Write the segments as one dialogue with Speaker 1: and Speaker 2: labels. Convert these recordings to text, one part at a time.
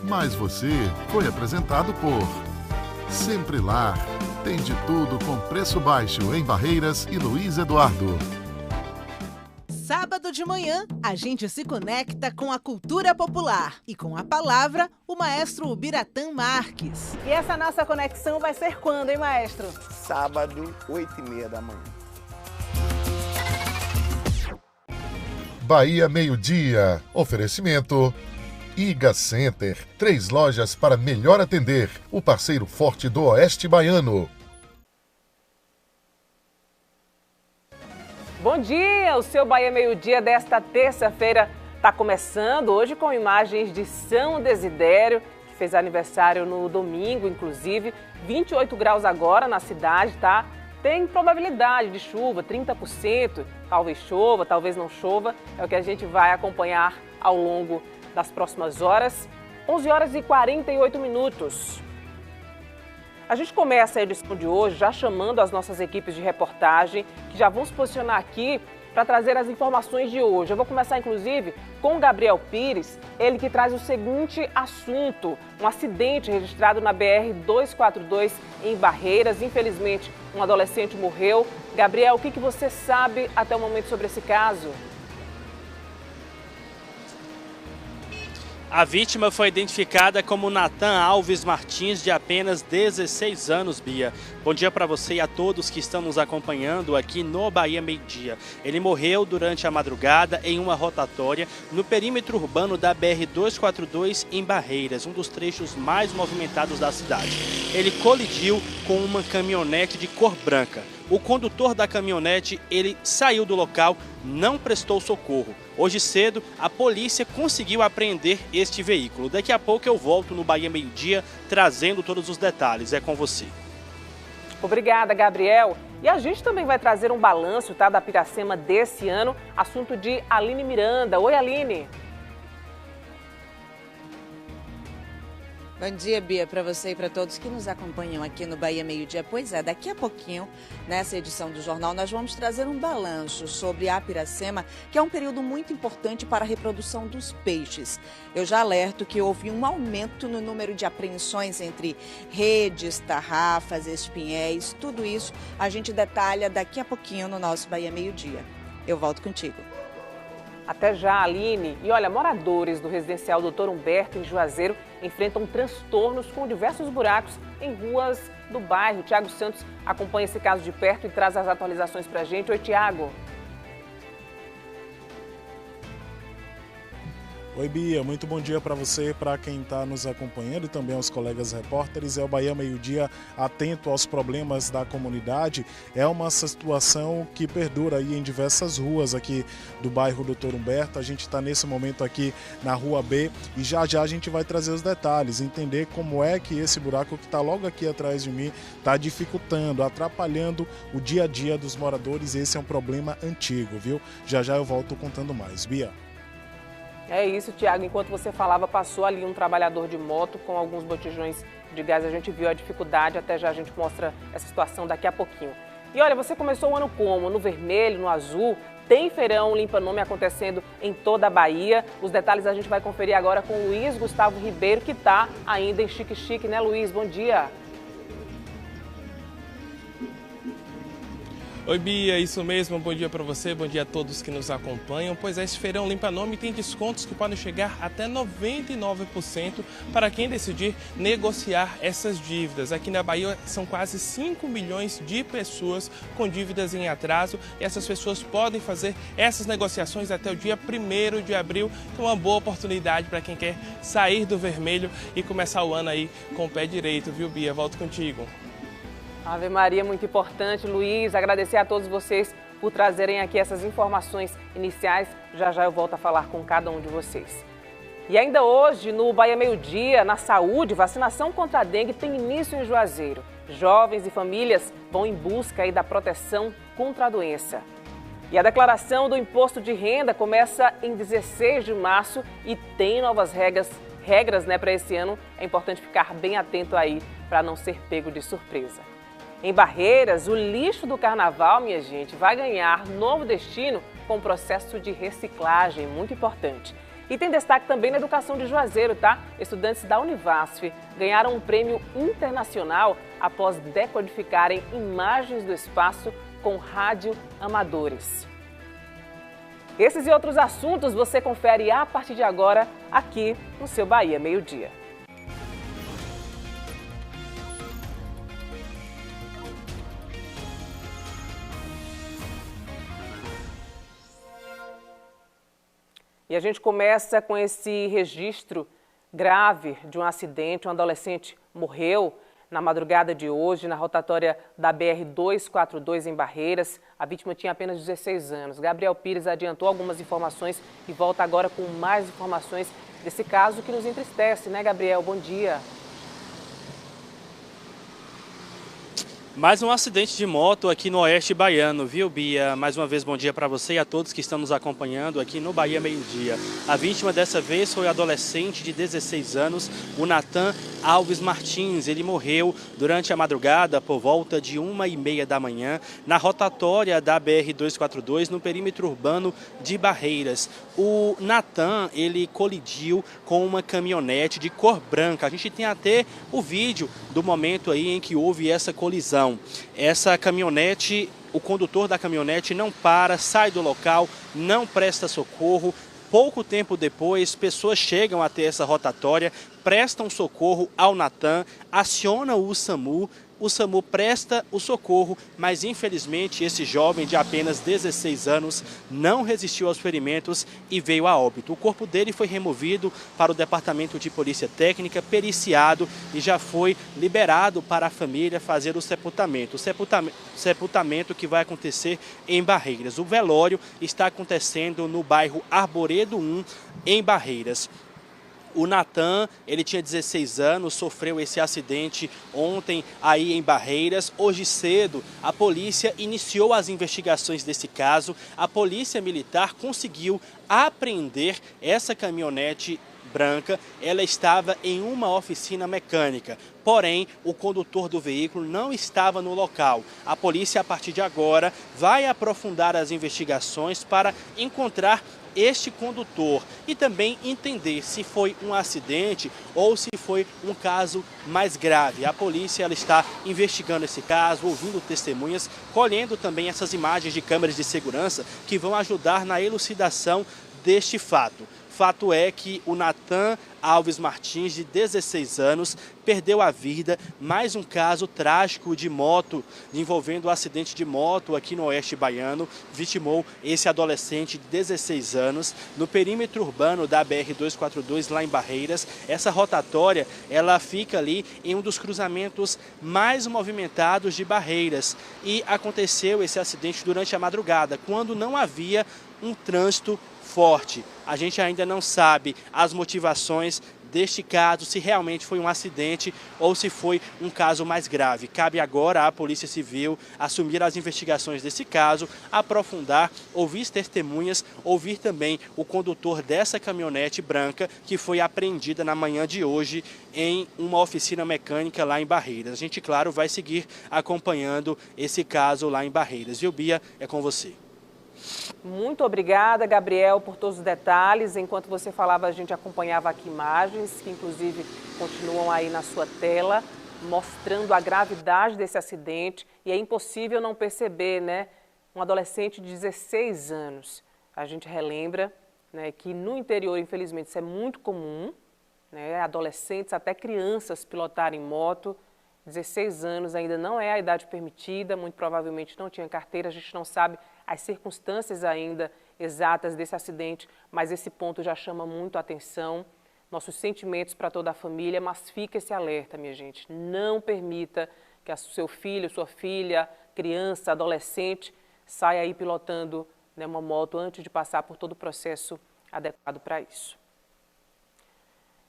Speaker 1: Mas você foi apresentado por Sempre Lar. Tem de tudo com preço baixo em Barreiras e Luiz Eduardo.
Speaker 2: Sábado de manhã, a gente se conecta com a cultura popular e com a palavra, o maestro Ubiratã Marques. E essa nossa conexão vai ser quando, hein, maestro?
Speaker 3: Sábado, 8h30 da manhã.
Speaker 1: Bahia Meio-Dia. Oferecimento Iga Center. 3 lojas para melhor atender. O parceiro forte do Oeste Baiano.
Speaker 4: Bom dia! O seu Bahia Meio-Dia desta terça-feira está começando hoje com imagens de São Desidério, que fez aniversário no domingo, inclusive. 28 graus agora na cidade, tá? Tem probabilidade de chuva, 30%, talvez chova, talvez não chova. É o que a gente vai acompanhar ao longo das próximas horas. 11 horas e 48 minutos. A gente começa a edição de hoje já chamando as nossas equipes de reportagem, que já vão se posicionar aqui para trazer as informações de hoje. Eu vou começar, inclusive, com o Gabriel Pires, ele que traz o seguinte assunto: um acidente registrado na BR-242 em Barreiras. Infelizmente, um adolescente morreu. Gabriel, o que você sabe até o momento sobre esse caso?
Speaker 5: A vítima foi identificada como Natan Alves Martins, de apenas 16 anos, Bia. Bom dia para você e a todos que estão nos acompanhando aqui no Bahia Meio-Dia. Ele morreu durante a madrugada em uma rotatória no perímetro urbano da BR-242 em Barreiras, um dos trechos mais movimentados da cidade. Ele colidiu com uma caminhonete de cor branca. O condutor da caminhonete, ele saiu do local, não prestou socorro. Hoje cedo, a polícia conseguiu apreender este veículo. Daqui a pouco eu volto no Bahia Meio-Dia, trazendo todos os detalhes. É com você.
Speaker 4: Obrigada, Gabriel. E a gente também vai trazer um balanço, tá, da Piracema desse ano, assunto de Aline Miranda. Oi, Aline.
Speaker 6: Bom dia, Bia, para você e para todos que nos acompanham aqui no Bahia Meio-Dia. Pois é, daqui a pouquinho, nessa edição do jornal, nós vamos trazer um balanço sobre a Piracema, que é um período muito importante para a reprodução dos peixes. Eu já alerto que houve um aumento no número de apreensões entre redes, tarrafas, espinhéis, tudo isso a gente detalha daqui a pouquinho no nosso Bahia Meio-Dia. Eu volto contigo.
Speaker 4: Até já, Aline. E olha, moradores do residencial Dr. Humberto, em Juazeiro, enfrentam transtornos com diversos buracos em ruas do bairro. Tiago Santos acompanha esse caso de perto e traz as atualizações pra gente. Oi, Tiago.
Speaker 7: Oi, Bia, muito bom dia para você, para quem está nos acompanhando e também aos colegas repórteres. É o Bahia Meio-Dia atento aos problemas da comunidade. É uma situação que perdura aí em diversas ruas aqui do bairro Dr. Humberto. A gente está nesse momento aqui na Rua B e já a gente vai trazer os detalhes, entender como é que esse buraco que está logo aqui atrás de mim está dificultando, atrapalhando o dia a dia dos moradores. Esse é um problema antigo, viu? Já eu volto contando mais. Bia.
Speaker 4: É isso, Tiago. Enquanto você falava, passou ali um trabalhador de moto com alguns botijões de gás. A gente viu a dificuldade, até já a gente mostra essa situação daqui a pouquinho. E olha, você começou o ano como? No vermelho, no azul? Tem feirão Limpa Nome acontecendo em toda a Bahia. Os detalhes a gente vai conferir agora com o Luiz Gustavo Ribeiro, que está ainda em chique-chique, né, Luiz? Bom dia.
Speaker 8: Oi, Bia, isso mesmo, bom dia para você, bom dia a todos que nos acompanham. Pois é, esse feirão Limpa Nome tem descontos que podem chegar até 99% para quem decidir negociar essas dívidas. Aqui na Bahia são quase 5 milhões de pessoas com dívidas em atraso e essas pessoas podem fazer essas negociações até o dia 1º de abril. Então, uma boa oportunidade para quem quer sair do vermelho e começar o ano aí com o pé direito, viu, Bia? Volto contigo.
Speaker 4: Ave Maria, muito importante, Luiz. Agradecer a todos vocês por trazerem aqui essas informações iniciais. Já eu volto a falar com cada um de vocês. E ainda hoje, no Bahia Meio-Dia, na saúde, vacinação contra a dengue tem início em Juazeiro. Jovens e famílias vão em busca aí da proteção contra a doença. E a declaração do imposto de renda começa em 16 de março e tem novas regras, né, para esse ano. É importante ficar bem atento aí para não ser pego de surpresa. Em Barreiras, o lixo do carnaval, minha gente, vai ganhar novo destino com o processo de reciclagem, muito importante. E tem destaque também na educação de Juazeiro, tá? Estudantes da Univasf ganharam um prêmio internacional após decodificarem imagens do espaço com radioamadores. Esses e outros assuntos você confere a partir de agora aqui no seu Bahia Meio-Dia. E a gente começa com esse registro grave de um acidente. Um adolescente morreu na madrugada de hoje na rotatória da BR-242 em Barreiras. A vítima tinha apenas 16 anos. Gabriel Pires adiantou algumas informações e volta agora com mais informações desse caso que nos entristece, né, Gabriel? Bom dia.
Speaker 5: Mais um acidente de moto aqui no Oeste Baiano, viu, Bia? Mais uma vez, bom dia para você e a todos que estão nos acompanhando aqui no Bahia Meio-Dia. A vítima dessa vez foi o adolescente de 16 anos, o Natan Alves Martins. Ele morreu durante a madrugada, por volta de 1h30 da manhã, na rotatória da BR-242, no perímetro urbano de Barreiras. O Natan, ele colidiu com uma caminhonete de cor branca. A gente tem até o vídeo do momento aí em que houve essa colisão. Essa caminhonete, o condutor da caminhonete não para, sai do local, não presta socorro. Pouco tempo depois, pessoas chegam até essa rotatória, prestam socorro ao Natan, acionam o SAMU. O SAMU presta o socorro, mas infelizmente esse jovem de apenas 16 anos não resistiu aos ferimentos e veio a óbito. O corpo dele foi removido para o Departamento de Polícia Técnica, periciado e já foi liberado para a família fazer o sepultamento. Sepultamento que vai acontecer em Barreiras. O velório está acontecendo no bairro Arboredo 1, em Barreiras. O Natan, ele tinha 16 anos, sofreu esse acidente ontem aí em Barreiras. Hoje cedo, a polícia iniciou as investigações desse caso. A polícia militar conseguiu apreender essa caminhonete branca. Ela estava em uma oficina mecânica. Porém, o condutor do veículo não estava no local. A polícia, a partir de agora, vai aprofundar as investigações para encontrar este condutor e também entender se foi um acidente ou se foi um caso mais grave. A polícia ela está investigando esse caso, ouvindo testemunhas, colhendo também essas imagens de câmeras de segurança que vão ajudar na elucidação deste fato. Fato é que o Natan Alves Martins, de 16 anos, perdeu a vida. Mais um caso trágico de moto, envolvendo um acidente de moto aqui no Oeste Baiano. Vitimou esse adolescente de 16 anos no perímetro urbano da BR-242, lá em Barreiras. Essa rotatória, ela fica ali em um dos cruzamentos mais movimentados de Barreiras. E aconteceu esse acidente durante a madrugada, quando não havia um trânsito forte. A gente ainda não sabe as motivações deste caso, se realmente foi um acidente ou se foi um caso mais grave. Cabe agora à Polícia Civil assumir as investigações desse caso, aprofundar, ouvir testemunhas, ouvir também o condutor dessa caminhonete branca que foi apreendida na manhã de hoje em uma oficina mecânica lá em Barreiras. A gente, claro, vai seguir acompanhando esse caso lá em Barreiras. Viu, Bia? É com você.
Speaker 4: Muito obrigada, Gabriel, por todos os detalhes. Enquanto você falava, a gente acompanhava aqui imagens, que inclusive continuam aí na sua tela, mostrando a gravidade desse acidente. E é impossível não perceber, né? Um adolescente de 16 anos. A gente relembra, né, que no interior, infelizmente, isso é muito comum, né? Adolescentes, até crianças pilotarem moto. 16 anos ainda não é a idade permitida, muito provavelmente não tinha carteira, a gente não sabe as circunstâncias ainda exatas desse acidente, mas esse ponto já chama muito a atenção. Nossos sentimentos para toda a família, mas fica esse alerta, minha gente. Não permita que seu filho, sua filha, criança, adolescente, saia aí pilotando, né, uma moto antes de passar por todo o processo adequado para isso.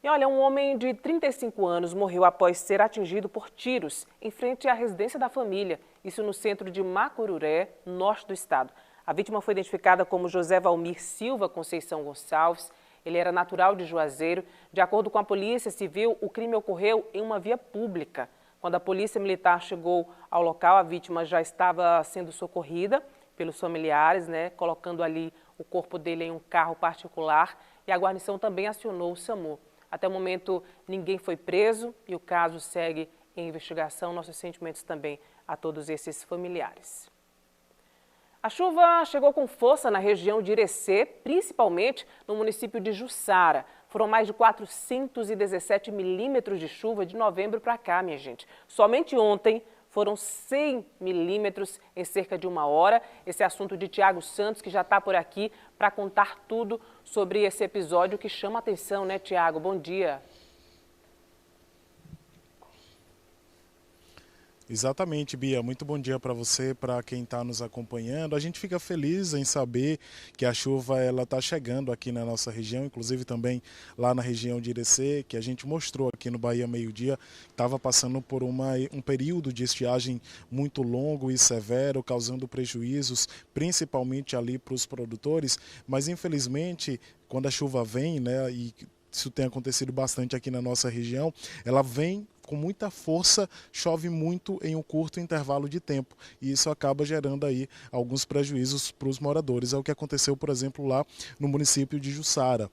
Speaker 4: E olha, um homem de 35 anos morreu após ser atingido por tiros em frente à residência da família, isso no centro de Macururé, norte do estado. A vítima foi identificada como José Valmir Silva Conceição Gonçalves. Ele era natural de Juazeiro. De acordo com a Polícia Civil, o crime ocorreu em uma via pública. Quando a Polícia Militar chegou ao local, a vítima já estava sendo socorrida pelos familiares, né, colocando ali o corpo dele em um carro particular e a guarnição também acionou o SAMU. Até o momento, ninguém foi preso e o caso segue em investigação. Nossos sentimentos também a todos esses familiares. A chuva chegou com força na região de Irecê, principalmente no município de Jussara. Foram mais de 417 milímetros de chuva de novembro para cá, minha gente. Somente ontem foram 100 milímetros em cerca de 1 hora. Esse é assunto de Tiago Santos, que já está por aqui para contar tudo sobre esse episódio que chama a atenção, né, Tiago? Bom dia.
Speaker 7: Exatamente, Bia. Muito bom dia para você, para quem está nos acompanhando. A gente fica feliz em saber que a chuva está chegando aqui na nossa região, inclusive também lá na região de Irecê, que a gente mostrou aqui no Bahia Meio Dia, estava passando por um período de estiagem muito longo e severo, causando prejuízos, principalmente ali para os produtores, mas infelizmente, quando a chuva vem, né, e isso tem acontecido bastante aqui na nossa região, ela vem com muita força, chove muito em um curto intervalo de tempo e isso acaba gerando aí alguns prejuízos para os moradores. É o que aconteceu, por exemplo, lá no município de Jussara.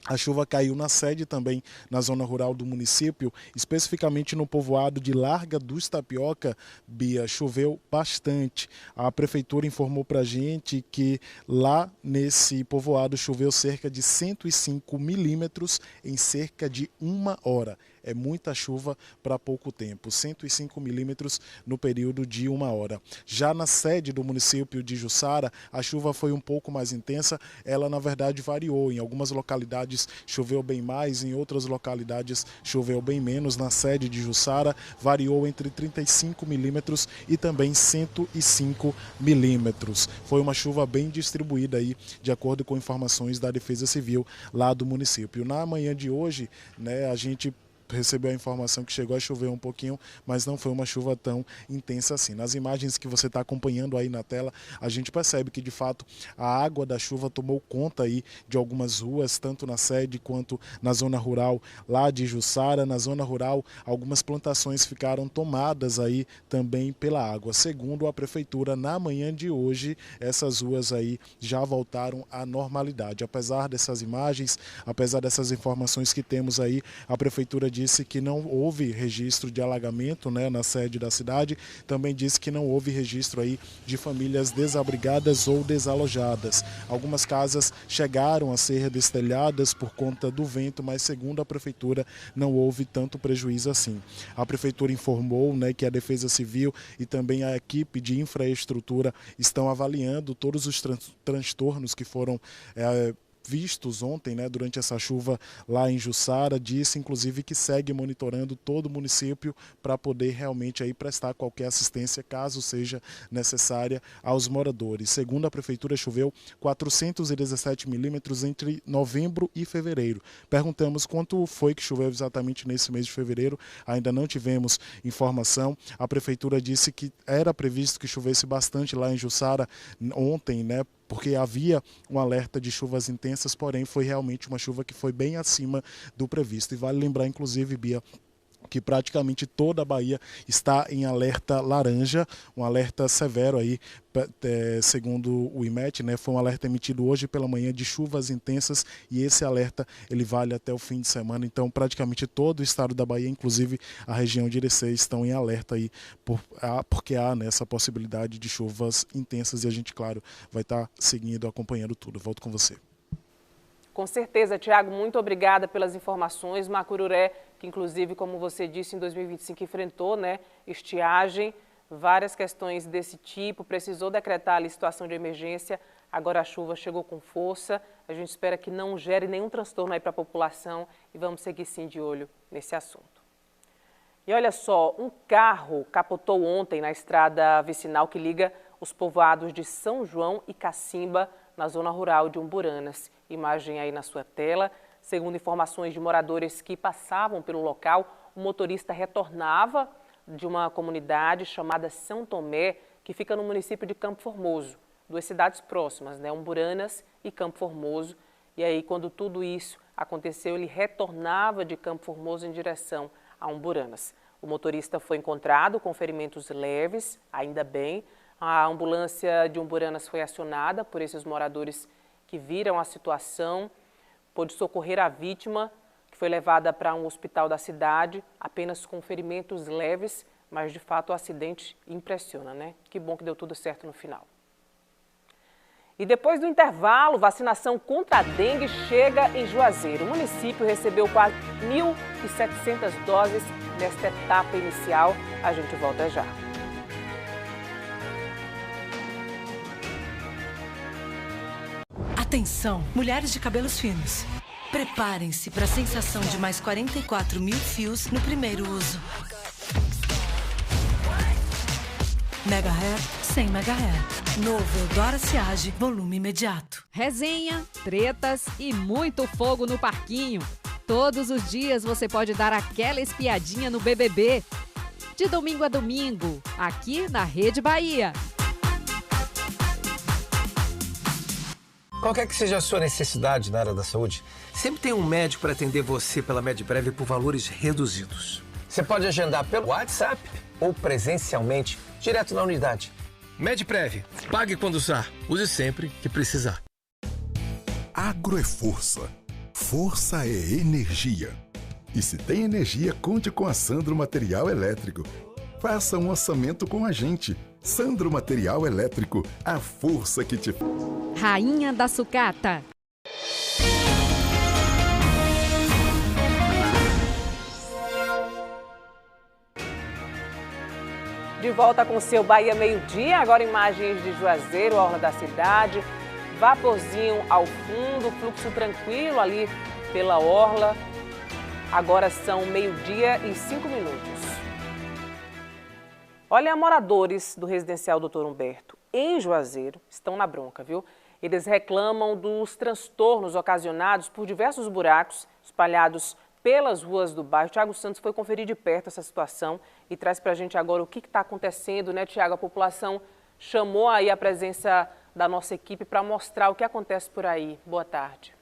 Speaker 7: A chuva caiu na sede também, na zona rural do município, especificamente no povoado de Larga dos Tapioca. Bia, choveu bastante. A prefeitura informou para a gente que lá nesse povoado choveu cerca de 105 milímetros em cerca de 1 hora. É muita chuva para pouco tempo, 105 milímetros no período de 1 hora. Já na sede do município de Jussara, a chuva foi um pouco mais intensa, ela na verdade variou. Em algumas localidades choveu bem mais, em outras localidades choveu bem menos. Na sede de Jussara variou entre 35 milímetros e também 105 milímetros. Foi uma chuva bem distribuída aí, de acordo com informações da Defesa Civil lá do município. Na manhã de hoje, né, a gente recebeu a informação que chegou a chover um pouquinho, mas não foi uma chuva tão intensa assim. Nas imagens que você está acompanhando aí na tela, a gente percebe que de fato a água da chuva tomou conta aí de algumas ruas, tanto na sede quanto na zona rural lá de Jussara. Na zona rural, algumas plantações ficaram tomadas aí também pela água. Segundo a prefeitura, na manhã de hoje, essas ruas aí já voltaram à normalidade. Apesar dessas imagens, apesar dessas informações que temos aí, a prefeitura disse que não houve registro de alagamento, né, na sede da cidade. Também disse que não houve registro aí de famílias desabrigadas ou desalojadas. Algumas casas chegaram a ser destelhadas por conta do vento, mas segundo a prefeitura não houve tanto prejuízo assim. A prefeitura informou, né, que a Defesa Civil e também a equipe de infraestrutura estão avaliando todos os transtornos que foram vistos ontem, né, durante essa chuva lá em Jussara. Disse inclusive que segue monitorando todo o município para poder realmente aí prestar qualquer assistência caso seja necessária aos moradores. Segundo a prefeitura, choveu 417 milímetros entre novembro e fevereiro. Perguntamos quanto foi que choveu exatamente nesse mês de fevereiro, ainda não tivemos informação. A prefeitura disse que era previsto que chovesse bastante lá em Jussara ontem, né, porque havia um alerta de chuvas intensas, porém foi realmente uma chuva que foi bem acima do previsto. E vale lembrar, inclusive, Bia, que praticamente toda a Bahia está em alerta laranja, um alerta severo aí, segundo o IMET, né, foi um alerta emitido hoje pela manhã de chuvas intensas e esse alerta ele vale até o fim de semana. Então praticamente todo o estado da Bahia, inclusive a região de Irecê, estão em alerta aí, porque há, né, essa possibilidade de chuvas intensas e a gente, claro, vai estar seguindo, acompanhando tudo. Volto com você.
Speaker 4: Com certeza, Tiago, muito obrigada pelas informações. Macururé, que inclusive, como você disse, em 2025 enfrentou, né, estiagem, várias questões desse tipo, precisou decretar ali situação de emergência, agora a chuva chegou com força, a gente espera que não gere nenhum transtorno aí para a população e vamos seguir sim de olho nesse assunto. E olha só, um carro capotou ontem na estrada vicinal que liga os povoados de São João e Cacimba, na zona rural de Umburanas. Imagem aí na sua tela. Segundo informações de moradores que passavam pelo local, o motorista retornava de uma comunidade chamada São Tomé, que fica no município de Campo Formoso, duas cidades próximas, né, Umburanas e Campo Formoso. E aí, quando tudo isso aconteceu, ele retornava de Campo Formoso em direção a Umburanas. O motorista foi encontrado com ferimentos leves, ainda bem. A ambulância de Umburanas foi acionada por esses moradores que viram a situação, pôde socorrer a vítima, que foi levada para um hospital da cidade, apenas com ferimentos leves, mas de fato o acidente impressiona, né? Que bom que deu tudo certo no final. E depois do intervalo, vacinação contra a dengue chega em Juazeiro. O município recebeu quase 1.700 doses nesta etapa inicial. A gente volta já.
Speaker 9: Atenção, mulheres de cabelos finos. Preparem-se para a sensação de mais 44 mil fios no primeiro uso. Mega Hair sem Mega Hair. Novo Eudora Ciage, volume imediato.
Speaker 10: Resenha, tretas e muito fogo no parquinho. Todos os dias você pode dar aquela espiadinha no BBB. De domingo a domingo, aqui na Rede Bahia.
Speaker 11: Qualquer que seja a sua necessidade na área da saúde, sempre tem um médico para atender você pela Medprev por valores reduzidos. Você pode agendar pelo WhatsApp ou presencialmente, direto na unidade. Medprev, pague quando usar, use sempre que precisar.
Speaker 12: Agro é força, força é energia. E se tem energia, conte com a Sandro Material Elétrico. Faça um orçamento com a gente. Sandro Material Elétrico, a força que te...
Speaker 10: Rainha da Sucata.
Speaker 4: De volta com o seu Bahia Meio-Dia, agora imagens de Juazeiro, orla da cidade, vaporzinho ao fundo, fluxo tranquilo ali pela orla. Agora são 12:05. Olha, moradores do residencial Dr. Humberto, em Juazeiro, estão na bronca, viu? Eles reclamam dos transtornos ocasionados por diversos buracos espalhados pelas ruas do bairro. Tiago Santos foi conferir de perto essa situação e traz para a gente agora o que está acontecendo, né, Tiago? A população chamou aí a presença da nossa equipe para mostrar o que acontece por aí. Boa tarde.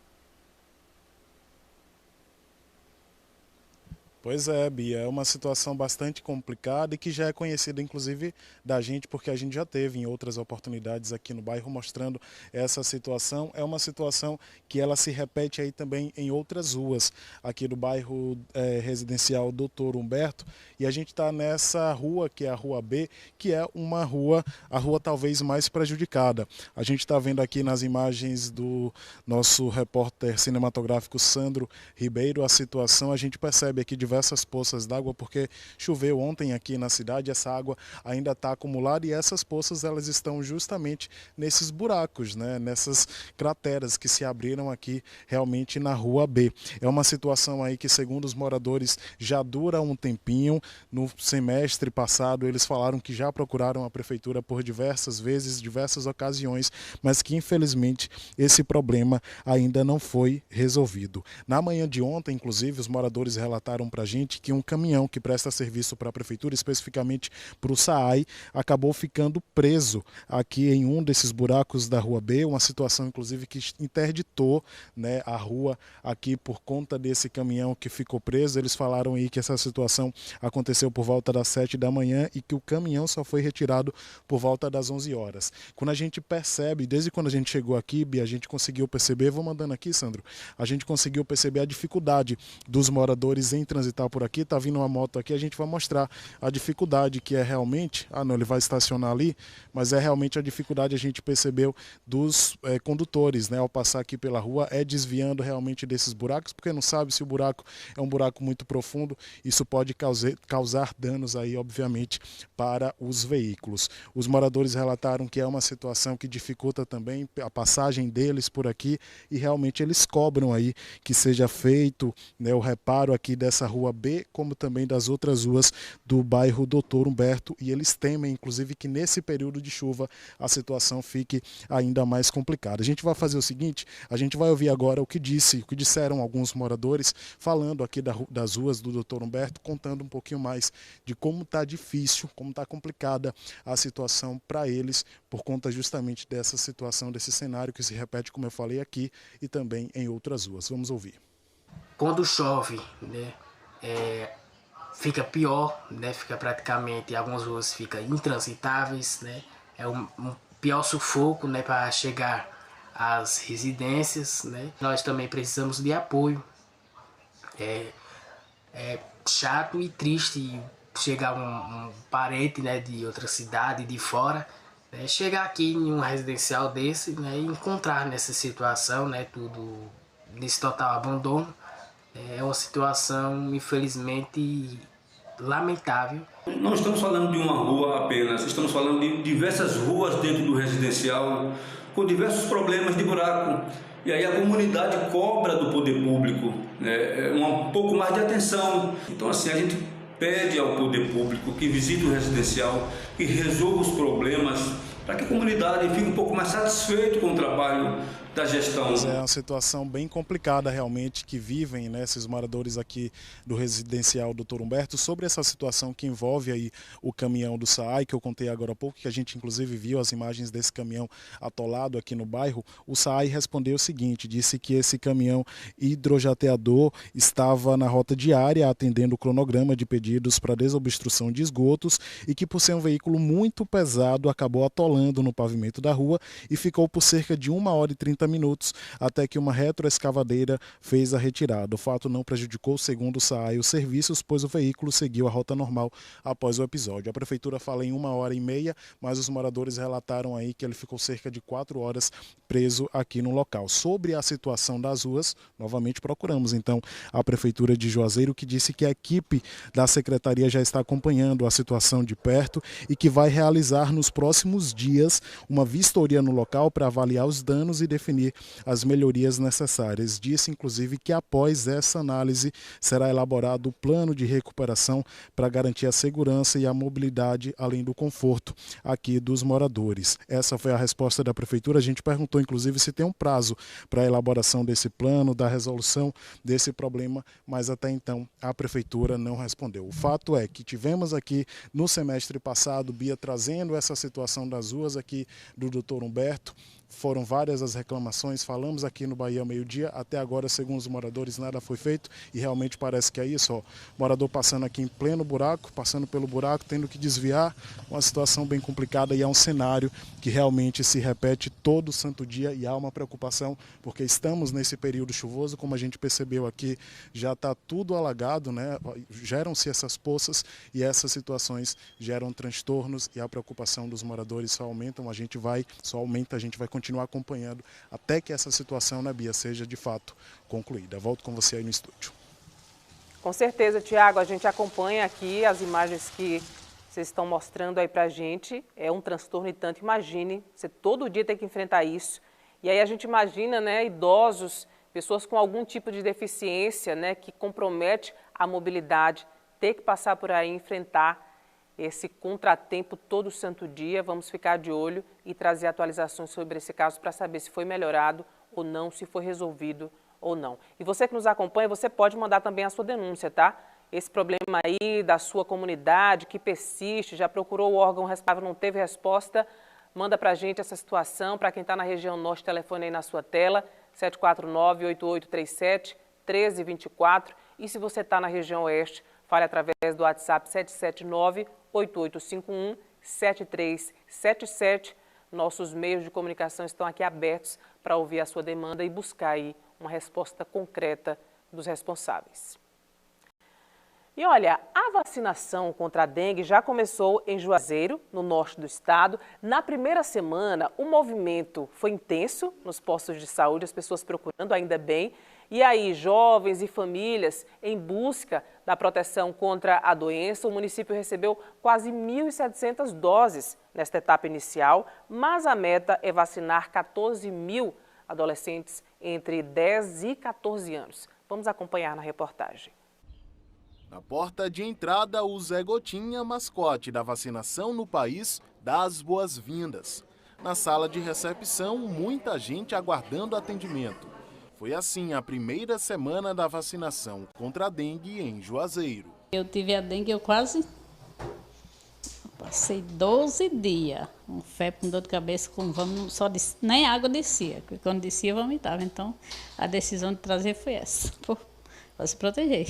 Speaker 7: Pois é, Bia, é uma situação bastante complicada e que já é conhecida, inclusive, da gente, porque a gente já teve em outras oportunidades aqui no bairro mostrando essa situação. É uma situação que ela se repete aí também em outras ruas aqui do bairro residencial Dr. Humberto, e a gente está nessa rua, que é a Rua B, que é uma rua, a rua talvez mais prejudicada. A gente está vendo aqui nas imagens do nosso repórter cinematográfico Sandro Ribeiro a situação. A gente percebe aqui diversas poças d'água, porque choveu ontem aqui na cidade, essa água ainda está acumulada e essas poças elas estão justamente nesses buracos, né? Nessas crateras que se abriram aqui realmente na Rua B. É uma situação aí que, segundo os moradores, já dura um tempinho. No semestre passado eles falaram que já procuraram a prefeitura por diversas vezes, diversas ocasiões, mas que infelizmente esse problema ainda não foi resolvido. Na manhã de ontem, inclusive, os moradores relataram para a gente que um caminhão que presta serviço para a prefeitura, especificamente para o SAAI, acabou ficando preso aqui em um desses buracos da Rua B, uma situação inclusive que interditou, né, a rua aqui por conta desse caminhão que ficou preso. Eles falaram aí que essa situação aconteceu por volta das 7 da manhã e que o caminhão só foi retirado por volta das 11 horas. Quando a gente percebe, desde quando a gente chegou aqui, Bia, a gente conseguiu perceber, vou mandando aqui, Sandro, a gente conseguiu perceber a dificuldade dos moradores em transitar por aqui. Tá vindo uma moto aqui, a gente vai mostrar a dificuldade que é realmente, não, ele vai estacionar ali, mas é realmente a dificuldade a gente percebeu dos condutores, né, ao passar aqui pela rua, desviando realmente desses buracos, porque não sabe se o buraco é um buraco muito profundo, isso pode causar danos aí, obviamente, para os veículos. Os moradores relataram que é uma situação que dificulta também a passagem deles por aqui e realmente eles cobram aí que seja feito, né, o reparo aqui dessa Rua B, como também das outras ruas do bairro Dr. Humberto, e eles temem, inclusive, que nesse período de chuva a situação fique ainda mais complicada. A gente vai fazer o seguinte, a gente vai ouvir agora o que disseram alguns moradores, falando aqui das ruas do Dr. Humberto, contando um pouquinho mais de como está difícil, como está complicada a situação para eles, por conta justamente dessa situação, desse cenário que se repete, como eu falei aqui, e também em outras ruas. Vamos ouvir.
Speaker 13: Quando chove, né, fica pior, né, fica praticamente, algumas ruas ficam intransitáveis, né, é um pior sufoco, né, para chegar as residências, né? Nós também precisamos de apoio. É chato e triste chegar um parente, né, de outra cidade, de fora, né, chegar aqui em um residencial desse, né, e encontrar nessa situação, né, tudo nesse total abandono. É uma situação, infelizmente, lamentável.
Speaker 14: Não estamos falando de uma rua apenas, estamos falando de diversas ruas dentro do residencial, com diversos problemas de buraco. E aí a comunidade cobra do poder público, né, um pouco mais de atenção. Então assim, a gente pede ao poder público que visite o residencial, que resolva os problemas, para que a comunidade fique um pouco mais satisfeita com o trabalho da gestão.
Speaker 7: É uma situação bem complicada realmente que vivem, né, esses moradores aqui do residencial Dr. Humberto, sobre essa situação que envolve aí o caminhão do SAAI, que eu contei agora há pouco, que a gente inclusive viu as imagens desse caminhão atolado aqui no bairro. O SAAI respondeu o seguinte, disse que esse caminhão hidrojateador estava na rota diária atendendo o cronograma de pedidos para desobstrução de esgotos e que, por ser um veículo muito pesado, acabou atolando no pavimento da rua e ficou por cerca de 1 hora e 30 minutos até que uma retroescavadeira fez a retirada. O fato não prejudicou, segundo o SAAI, os serviços, pois o veículo seguiu a rota normal após o episódio. A prefeitura fala em 1 hora e meia, mas os moradores relataram aí que ele ficou cerca de 4 horas preso aqui no local. Sobre a situação das ruas, novamente procuramos então a prefeitura de Juazeiro, que disse que a equipe da secretaria já está acompanhando a situação de perto e que vai realizar nos próximos dias uma vistoria no local para avaliar os danos e definir as melhorias necessárias. Disse, inclusive, que após essa análise será elaborado o plano de recuperação para garantir a segurança e a mobilidade, além do conforto aqui dos moradores. Essa foi a resposta da prefeitura. A gente perguntou, inclusive, se tem um prazo para a elaboração desse plano, da resolução desse problema, mas até então a prefeitura não respondeu. O fato é que tivemos aqui no semestre passado, Bia, trazendo essa situação das ruas aqui do Dr. Humberto. Foram várias as reclamações, falamos aqui no Bahia Meio-Dia, até agora, segundo os moradores, nada foi feito e realmente parece que é isso, ó, morador passando aqui em pleno buraco, passando pelo buraco, tendo que desviar, uma situação bem complicada e é um cenário que realmente se repete todo santo dia e há uma preocupação, porque estamos nesse período chuvoso, como a gente percebeu aqui, já está tudo alagado, né? Geram-se essas poças e essas situações geram transtornos e a preocupação dos moradores só aumenta, a gente vai continuar acompanhando até que essa situação, né, Bia, seja de fato concluída. Volto com você aí no estúdio.
Speaker 4: Com certeza, Tiago, a gente acompanha aqui as imagens que vocês estão mostrando aí pra gente. É um transtorno e tanto. Imagine, você todo dia tem que enfrentar isso. E aí a gente imagina, né, idosos, pessoas com algum tipo de deficiência, né, que compromete a mobilidade, ter que passar por aí e enfrentar esse contratempo todo santo dia. Vamos ficar de olho e trazer atualizações sobre esse caso para saber se foi melhorado ou não, se foi resolvido ou não. E você que nos acompanha, você pode mandar também a sua denúncia, tá? Esse problema aí da sua comunidade que persiste, já procurou o órgão responsável, não teve resposta, manda para a gente essa situação. Para quem está na região norte, telefone aí na sua tela, 749-8837-1324. E se você está na região oeste, fale através do WhatsApp 779-8851-7377. Nossos meios de comunicação estão aqui abertos para ouvir a sua demanda e buscar aí uma resposta concreta dos responsáveis. E olha, a vacinação contra a dengue já começou em Juazeiro, no norte do estado. Na primeira semana, o movimento foi intenso nos postos de saúde, as pessoas procurando, ainda bem. E aí, jovens e famílias em busca da proteção contra a doença. O município recebeu quase 1.700 doses nesta etapa inicial, mas a meta é vacinar 14 mil adolescentes entre 10 e 14 anos. Vamos acompanhar na reportagem.
Speaker 15: Na porta de entrada, o Zé Gotinha, mascote da vacinação no país, dá as boas-vindas. Na sala de recepção, muita gente aguardando atendimento. Foi assim a primeira semana da vacinação contra a dengue em Juazeiro.
Speaker 16: Eu tive a dengue, eu passei 12 dias, com febre, com dor de cabeça, com vômito, nem água descia, porque quando descia eu vomitava. Então a decisão de trazer foi essa, para se proteger.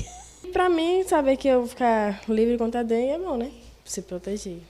Speaker 17: Para mim, saber que eu vou ficar livre contra a dengue é bom, né? Se proteger.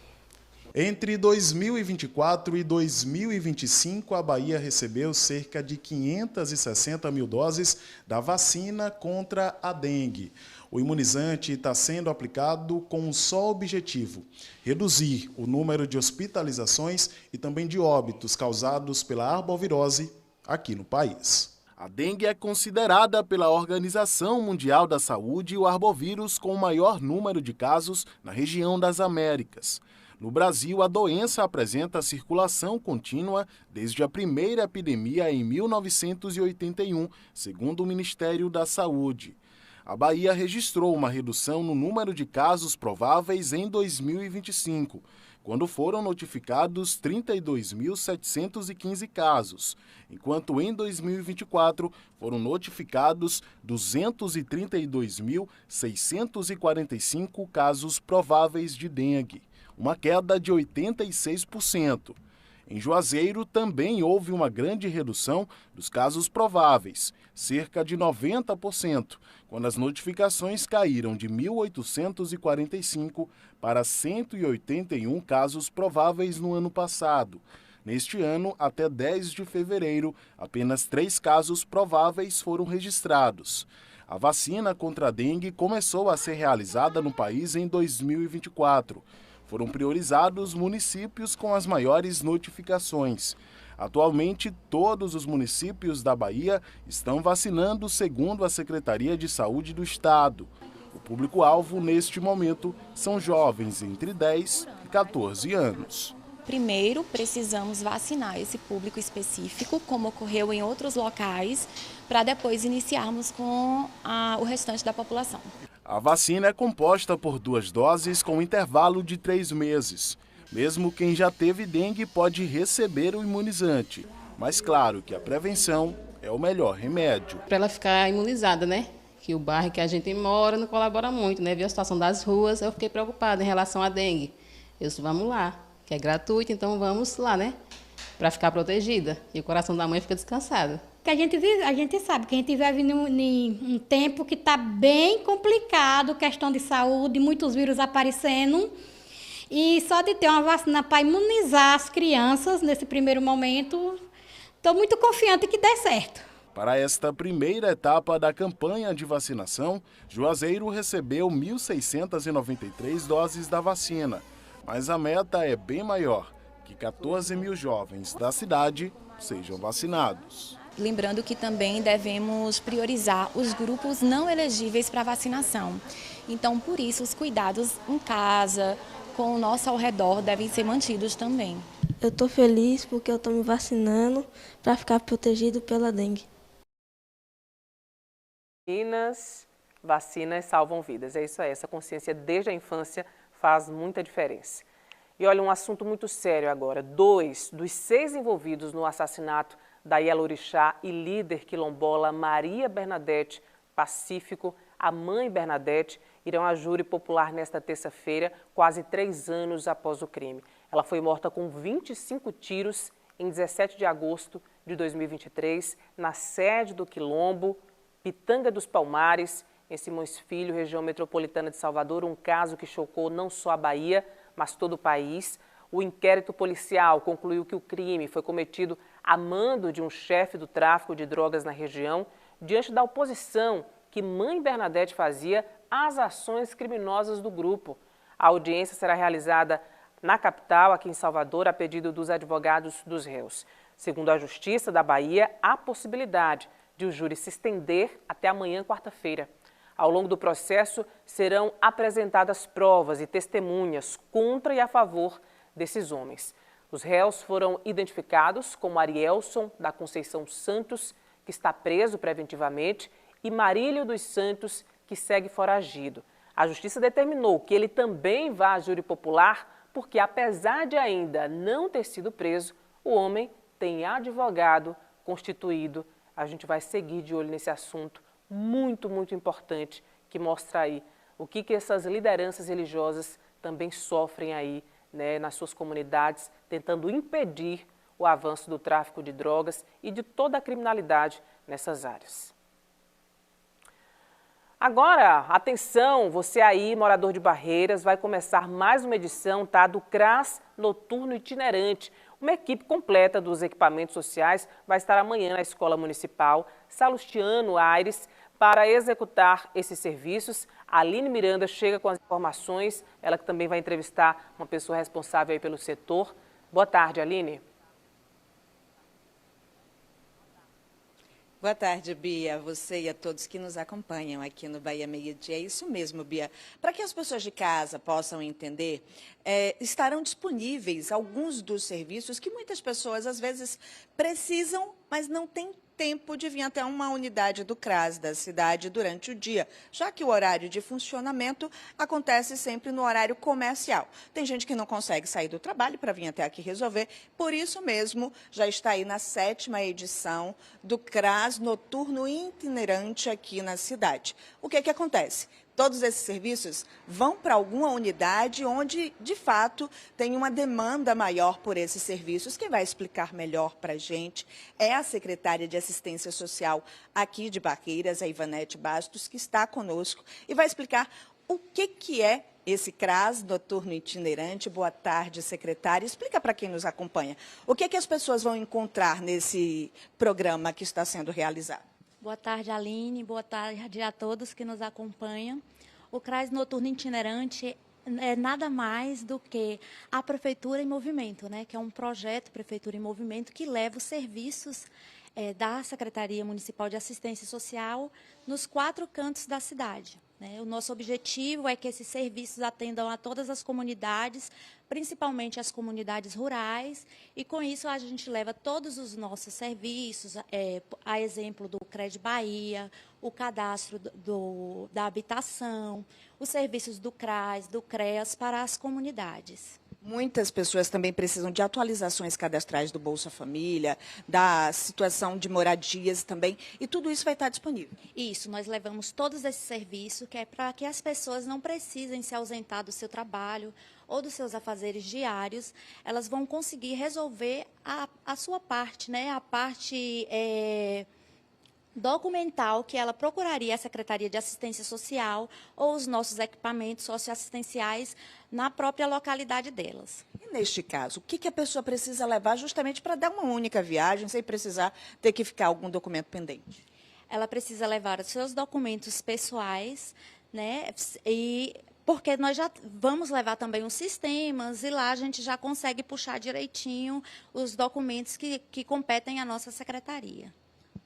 Speaker 7: Entre 2024 e 2025, a Bahia recebeu cerca de 560 mil doses da vacina contra a dengue. O imunizante está sendo aplicado com um só objetivo: reduzir o número de hospitalizações e também de óbitos causados pela arbovirose aqui no país.
Speaker 15: A dengue é considerada pela Organização Mundial da Saúde o arbovírus com o maior número de casos na região das Américas. No Brasil, a doença apresenta circulação contínua desde a primeira epidemia em 1981, segundo o Ministério da Saúde. A Bahia registrou uma redução no número de casos prováveis em 2025, quando foram notificados 32.715 casos, enquanto em 2024 foram notificados 232.645 casos prováveis de dengue, uma queda de 86%. Em Juazeiro também houve uma grande redução dos casos prováveis, cerca de 90%, quando as notificações caíram de 1.845 para 181 casos prováveis no ano passado. Neste ano, até 10 de fevereiro, apenas 3 casos prováveis foram registrados. A vacina contra a dengue começou a ser realizada no país em 2024. Foram priorizados municípios com as maiores notificações. Atualmente, todos os municípios da Bahia estão vacinando, segundo a Secretaria de Saúde do Estado. O público-alvo, neste momento, são jovens entre 10 e 14 anos.
Speaker 17: Primeiro, precisamos vacinar esse público específico, como ocorreu em outros locais, para depois iniciarmos com o restante da população.
Speaker 15: A vacina é composta por 2 doses com intervalo de 3 meses. Mesmo quem já teve dengue pode receber o imunizante. Mas claro que a prevenção é o melhor remédio.
Speaker 18: Para ela ficar imunizada, né? Que o bairro que a gente mora não colabora muito, né? Viu a situação das ruas, eu fiquei preocupada em relação à dengue. Eu disse, vamos lá, que é gratuito, então vamos lá, né? Para ficar protegida. E o coração da mãe fica descansado.
Speaker 19: Que a gente sabe que a gente vive em um tempo que está bem complicado, questão de saúde, muitos vírus aparecendo. E só de ter uma vacina para imunizar as crianças nesse primeiro momento, estou muito confiante que dê certo.
Speaker 15: Para esta primeira etapa da campanha de vacinação, Juazeiro recebeu 1.693 doses da vacina. Mas a meta é bem maior, que 14 mil jovens da cidade sejam vacinados.
Speaker 17: Lembrando que também devemos priorizar os grupos não elegíveis para vacinação. Então, por isso, os cuidados em casa, com o nosso ao redor, devem ser mantidos também.
Speaker 20: Eu estou feliz porque eu estou me vacinando para ficar protegido pela dengue.
Speaker 4: Vacinas salvam vidas. É isso aí, essa consciência desde a infância faz muita diferença. E olha, um assunto muito sério agora. 2 dos 6 envolvidos no assassinato da Ielorixá e líder quilombola Maria Bernadette Pacífico, a mãe Bernadette, irão a júri popular nesta terça-feira, quase 3 anos após o crime. Ela foi morta com 25 tiros em 17 de agosto de 2023, na sede do Quilombo, Pitanga dos Palmares, em Simões Filho, região metropolitana de Salvador, um caso que chocou não só a Bahia, mas todo o país. O inquérito policial concluiu que o crime foi cometido a mando de um chefe do tráfico de drogas na região, diante da oposição que mãe Bernadette fazia às ações criminosas do grupo. A audiência será realizada na capital, aqui em Salvador, a pedido dos advogados dos réus. Segundo a Justiça da Bahia, há possibilidade de o júri se estender até amanhã, quarta-feira. Ao longo do processo, serão apresentadas provas e testemunhas contra e a favor desses homens. Os réus foram identificados como Arielson da Conceição Santos, que está preso preventivamente, e Marílio dos Santos, que segue foragido. A Justiça determinou que ele também vá à júri popular, porque apesar de ainda não ter sido preso, o homem tem advogado constituído. A gente vai seguir de olho nesse assunto muito, muito importante, que mostra aí o que essas lideranças religiosas também sofrem aí, né, nas suas comunidades, tentando impedir o avanço do tráfico de drogas e de toda a criminalidade nessas áreas. Agora, atenção, você aí, morador de Barreiras, vai começar mais uma edição, tá, do CRAS Noturno Itinerante. Uma equipe completa dos equipamentos sociais vai estar amanhã na Escola Municipal Salustiano Aires para executar esses serviços. A Aline Miranda chega com as informações, ela que também vai entrevistar uma pessoa responsável aí pelo setor. Boa tarde, Aline.
Speaker 6: Boa tarde, Bia. Você e a todos que nos acompanham aqui no Bahia Meio Dia. É isso mesmo, Bia. Para que as pessoas de casa possam entender, estarão disponíveis alguns dos serviços que muitas pessoas, às vezes, precisam, mas não têm tempo de vir até uma unidade do CRAS da cidade durante o dia, já que o horário de funcionamento acontece sempre no horário comercial. Tem gente que não consegue sair do trabalho para vir até aqui resolver, por isso mesmo já está aí na 7ª edição do CRAS Noturno Itinerante aqui na cidade. O que acontece? Todos esses serviços vão para alguma unidade onde, de fato, tem uma demanda maior por esses serviços. Quem vai explicar melhor para a gente é a secretária de Assistência Social aqui de Barreiras, a Ivanete Bastos, que está conosco e vai explicar o que é esse CRAS Noturno Itinerante. Boa tarde, secretária. Explica para quem nos acompanha o que as pessoas vão encontrar nesse programa que está sendo realizado.
Speaker 21: Boa tarde, Aline. Boa tarde a todos que nos acompanham. O CRAS Noturno Itinerante é nada mais do que a Prefeitura em Movimento, né? Que é um projeto Prefeitura em Movimento que leva os serviços da Secretaria Municipal de Assistência Social nos 4 cantos da cidade. O nosso objetivo é que esses serviços atendam a todas as comunidades, principalmente as comunidades rurais, e com isso a gente leva todos os nossos serviços, a exemplo do CRED Bahia, o cadastro da habitação, os serviços do CRAS, do CREAS para as comunidades.
Speaker 6: Muitas pessoas também precisam de atualizações cadastrais do Bolsa Família, da situação de moradias também, e tudo isso vai estar disponível.
Speaker 21: Isso, nós levamos todos esses serviços, que é para que as pessoas não precisem se ausentar do seu trabalho ou dos seus afazeres diários, elas vão conseguir resolver a sua parte, né? A parte documental que ela procuraria a Secretaria de Assistência Social ou os nossos equipamentos socioassistenciais na própria localidade delas.
Speaker 6: E neste caso, o que a pessoa precisa levar justamente para dar uma única viagem, sem precisar ter que ficar algum documento pendente?
Speaker 21: Ela precisa levar os seus documentos pessoais, né? Porque nós já vamos levar também os sistemas e lá a gente já consegue puxar direitinho os documentos que competem à nossa secretaria.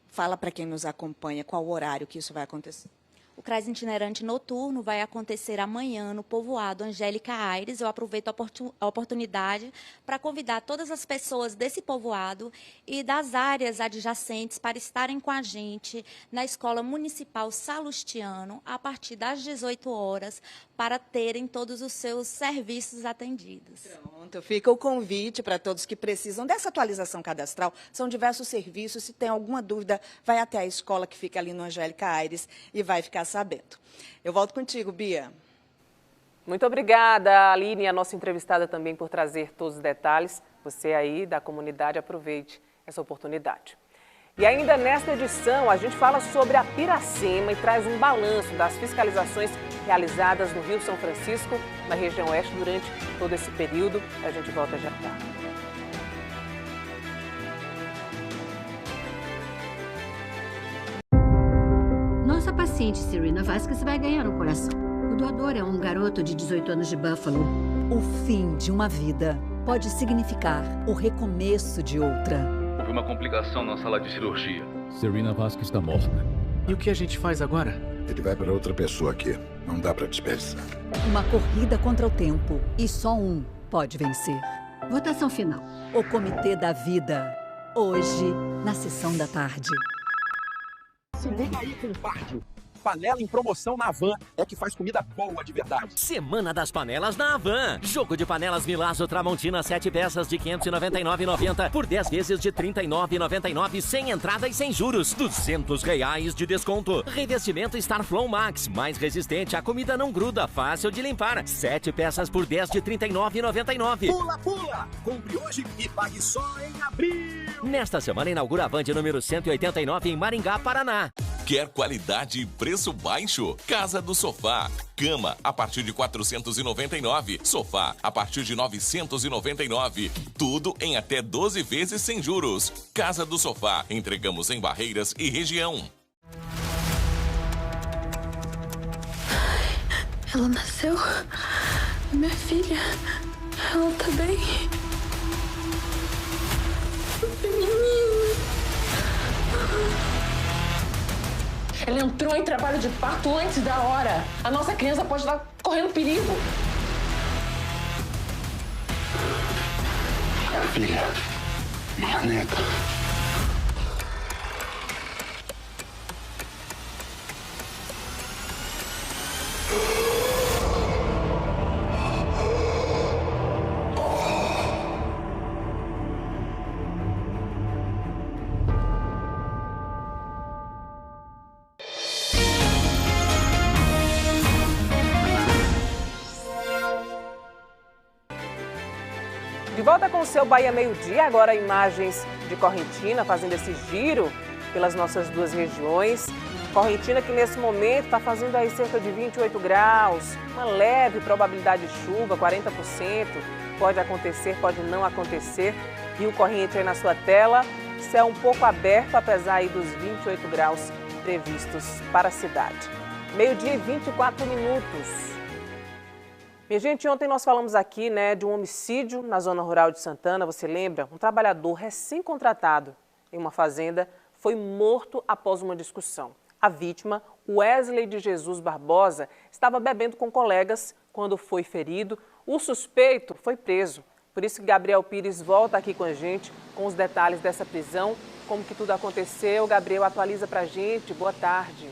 Speaker 6: Fala para quem nos acompanha qual o horário que isso vai acontecer.
Speaker 21: O CRAS Itinerante Noturno vai acontecer amanhã no povoado Angélica Aires. Eu aproveito a oportunidade para convidar todas as pessoas desse povoado e das áreas adjacentes para estarem com a gente na Escola Municipal Salustiano a partir das 18 horas para terem todos os seus serviços atendidos.
Speaker 6: Pronto, fica o convite para todos que precisam dessa atualização cadastral. São diversos serviços. Se tem alguma dúvida, vai até a escola que fica ali no Angélica Aires e vai ficar sabendo. Eu volto contigo, Bia.
Speaker 4: Muito obrigada, Aline, a nossa entrevistada também por trazer todos os detalhes. Você aí da comunidade, aproveite essa oportunidade. E ainda nesta edição, a gente fala sobre a Piracema e traz um balanço das fiscalizações realizadas no Rio São Francisco, na região oeste, durante todo esse período. A gente volta já já.
Speaker 22: Nossa paciente Serena Vasquez vai ganhar um coração. O doador é um garoto de 18 anos de Buffalo.
Speaker 23: O fim de uma vida pode significar o recomeço de outra.
Speaker 24: Houve uma complicação na sala de cirurgia.
Speaker 25: Serena Vasquez está morta.
Speaker 26: E o que a gente faz agora?
Speaker 12: Ele vai para outra pessoa aqui. Não dá para desperdiçar.
Speaker 23: Uma corrida contra o tempo. E só um pode vencer.
Speaker 22: Votação final.
Speaker 23: O Comitê da Vida. Hoje, na sessão da tarde.
Speaker 27: Se liga aí, compadre. Panela em promoção na Havan é que faz comida boa de verdade.
Speaker 28: Semana das panelas na Havan. Jogo de panelas Milazzo Tramontina 7 peças de R$ 599,90 por 10 vezes de R$ 39,99 sem entrada e sem juros. R$ 200 de desconto. Revestimento Starflow Max, mais resistente, a comida não gruda, fácil de limpar. 7 peças por 10 de R$ 39,99.
Speaker 27: Pula, pula! Compre hoje e pague só em abril.
Speaker 28: Nesta semana inaugura a Havan de número 189 em Maringá, Paraná.
Speaker 1: Quer qualidade e preço baixo? Casa do Sofá. Cama a partir de R$ 499. Sofá a partir de R$ 999. Tudo em até 12 vezes sem juros. Casa do Sofá. Entregamos em Barreiras e região.
Speaker 2: Ela nasceu. Minha filha. Ela tá bem. Menina.
Speaker 3: Ela entrou em trabalho de parto antes da hora. A nossa criança pode estar correndo perigo.
Speaker 2: Minha filha. Minha neta.
Speaker 4: De volta com o seu Bahia Meio-Dia, agora imagens de Correntina, fazendo esse giro pelas nossas duas regiões. Correntina que nesse momento está fazendo aí cerca de 28 graus, uma leve probabilidade de chuva, 40%. Pode acontecer, pode não acontecer. Rio Corrente aí na sua tela, céu um pouco aberto, apesar aí dos 28 graus previstos para a cidade. Meio-dia e 24 minutos. Minha gente, ontem nós falamos aqui, de um homicídio na zona rural de Santana. Você lembra? Um trabalhador recém-contratado em uma fazenda foi morto após uma discussão. A vítima, Wesley de Jesus Barbosa, estava bebendo com colegas quando foi ferido. O suspeito foi preso. Por isso que Gabriel Pires volta aqui com a gente com os detalhes dessa prisão, como que tudo aconteceu. Gabriel, atualiza pra gente. Boa tarde.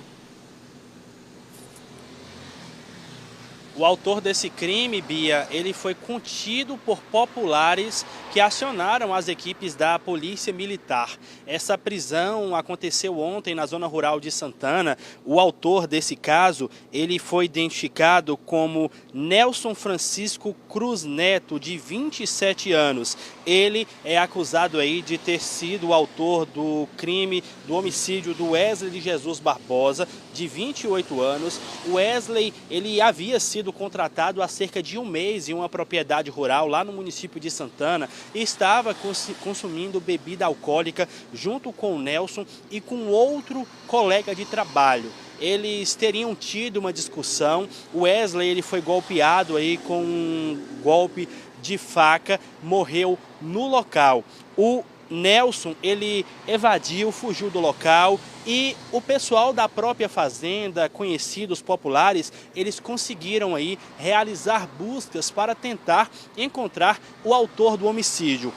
Speaker 5: O autor desse crime, Bia, ele foi contido por populares que acionaram as equipes da Polícia Militar. Essa prisão aconteceu ontem na zona rural de Santana. O autor desse caso, ele foi identificado como Nelson Francisco Cruz Neto, de 27 anos. Ele é acusado aí de ter sido o autor do crime, do homicídio do Wesley de Jesus Barbosa, de 28 anos. O Wesley, ele havia sido contratado há cerca de um mês em uma propriedade rural lá no município de Santana e estava consumindo bebida alcoólica junto com o Nelson e com outro colega de trabalho. Eles teriam tido uma discussão. O Wesley, ele foi golpeado aí com um golpe de faca, morreu no local. O Nelson, ele evadiu, fugiu do local e o pessoal da própria fazenda, conhecidos populares, eles conseguiram aí realizar buscas para tentar encontrar o autor do homicídio.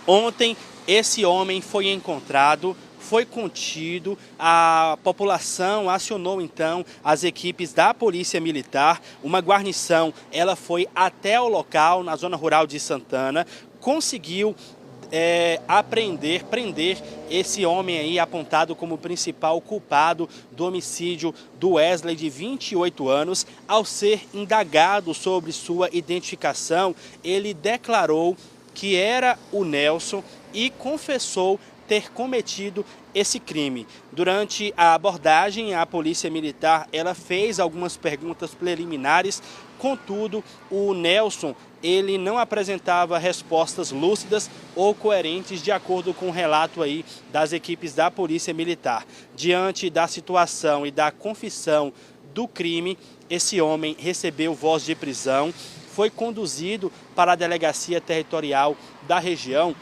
Speaker 5: Ontem, esse homem foi encontrado, foi contido, a população acionou então as equipes da Polícia Militar, uma guarnição, ela foi até o local, na zona rural de Santana, conseguiu prender esse homem aí apontado como principal culpado do homicídio do Wesley, de 28 anos. Ao ser indagado sobre sua identificação, ele declarou que era o Nelson e confessou ter cometido esse crime. Durante a abordagem, a Polícia Militar ela fez algumas perguntas preliminares, contudo, o Nelson ele não apresentava respostas lúcidas ou coerentes de acordo com o relato aí das equipes da Polícia Militar. Diante da situação e da confissão do crime, esse homem recebeu voz de prisão, foi conduzido para a Delegacia Territorial da região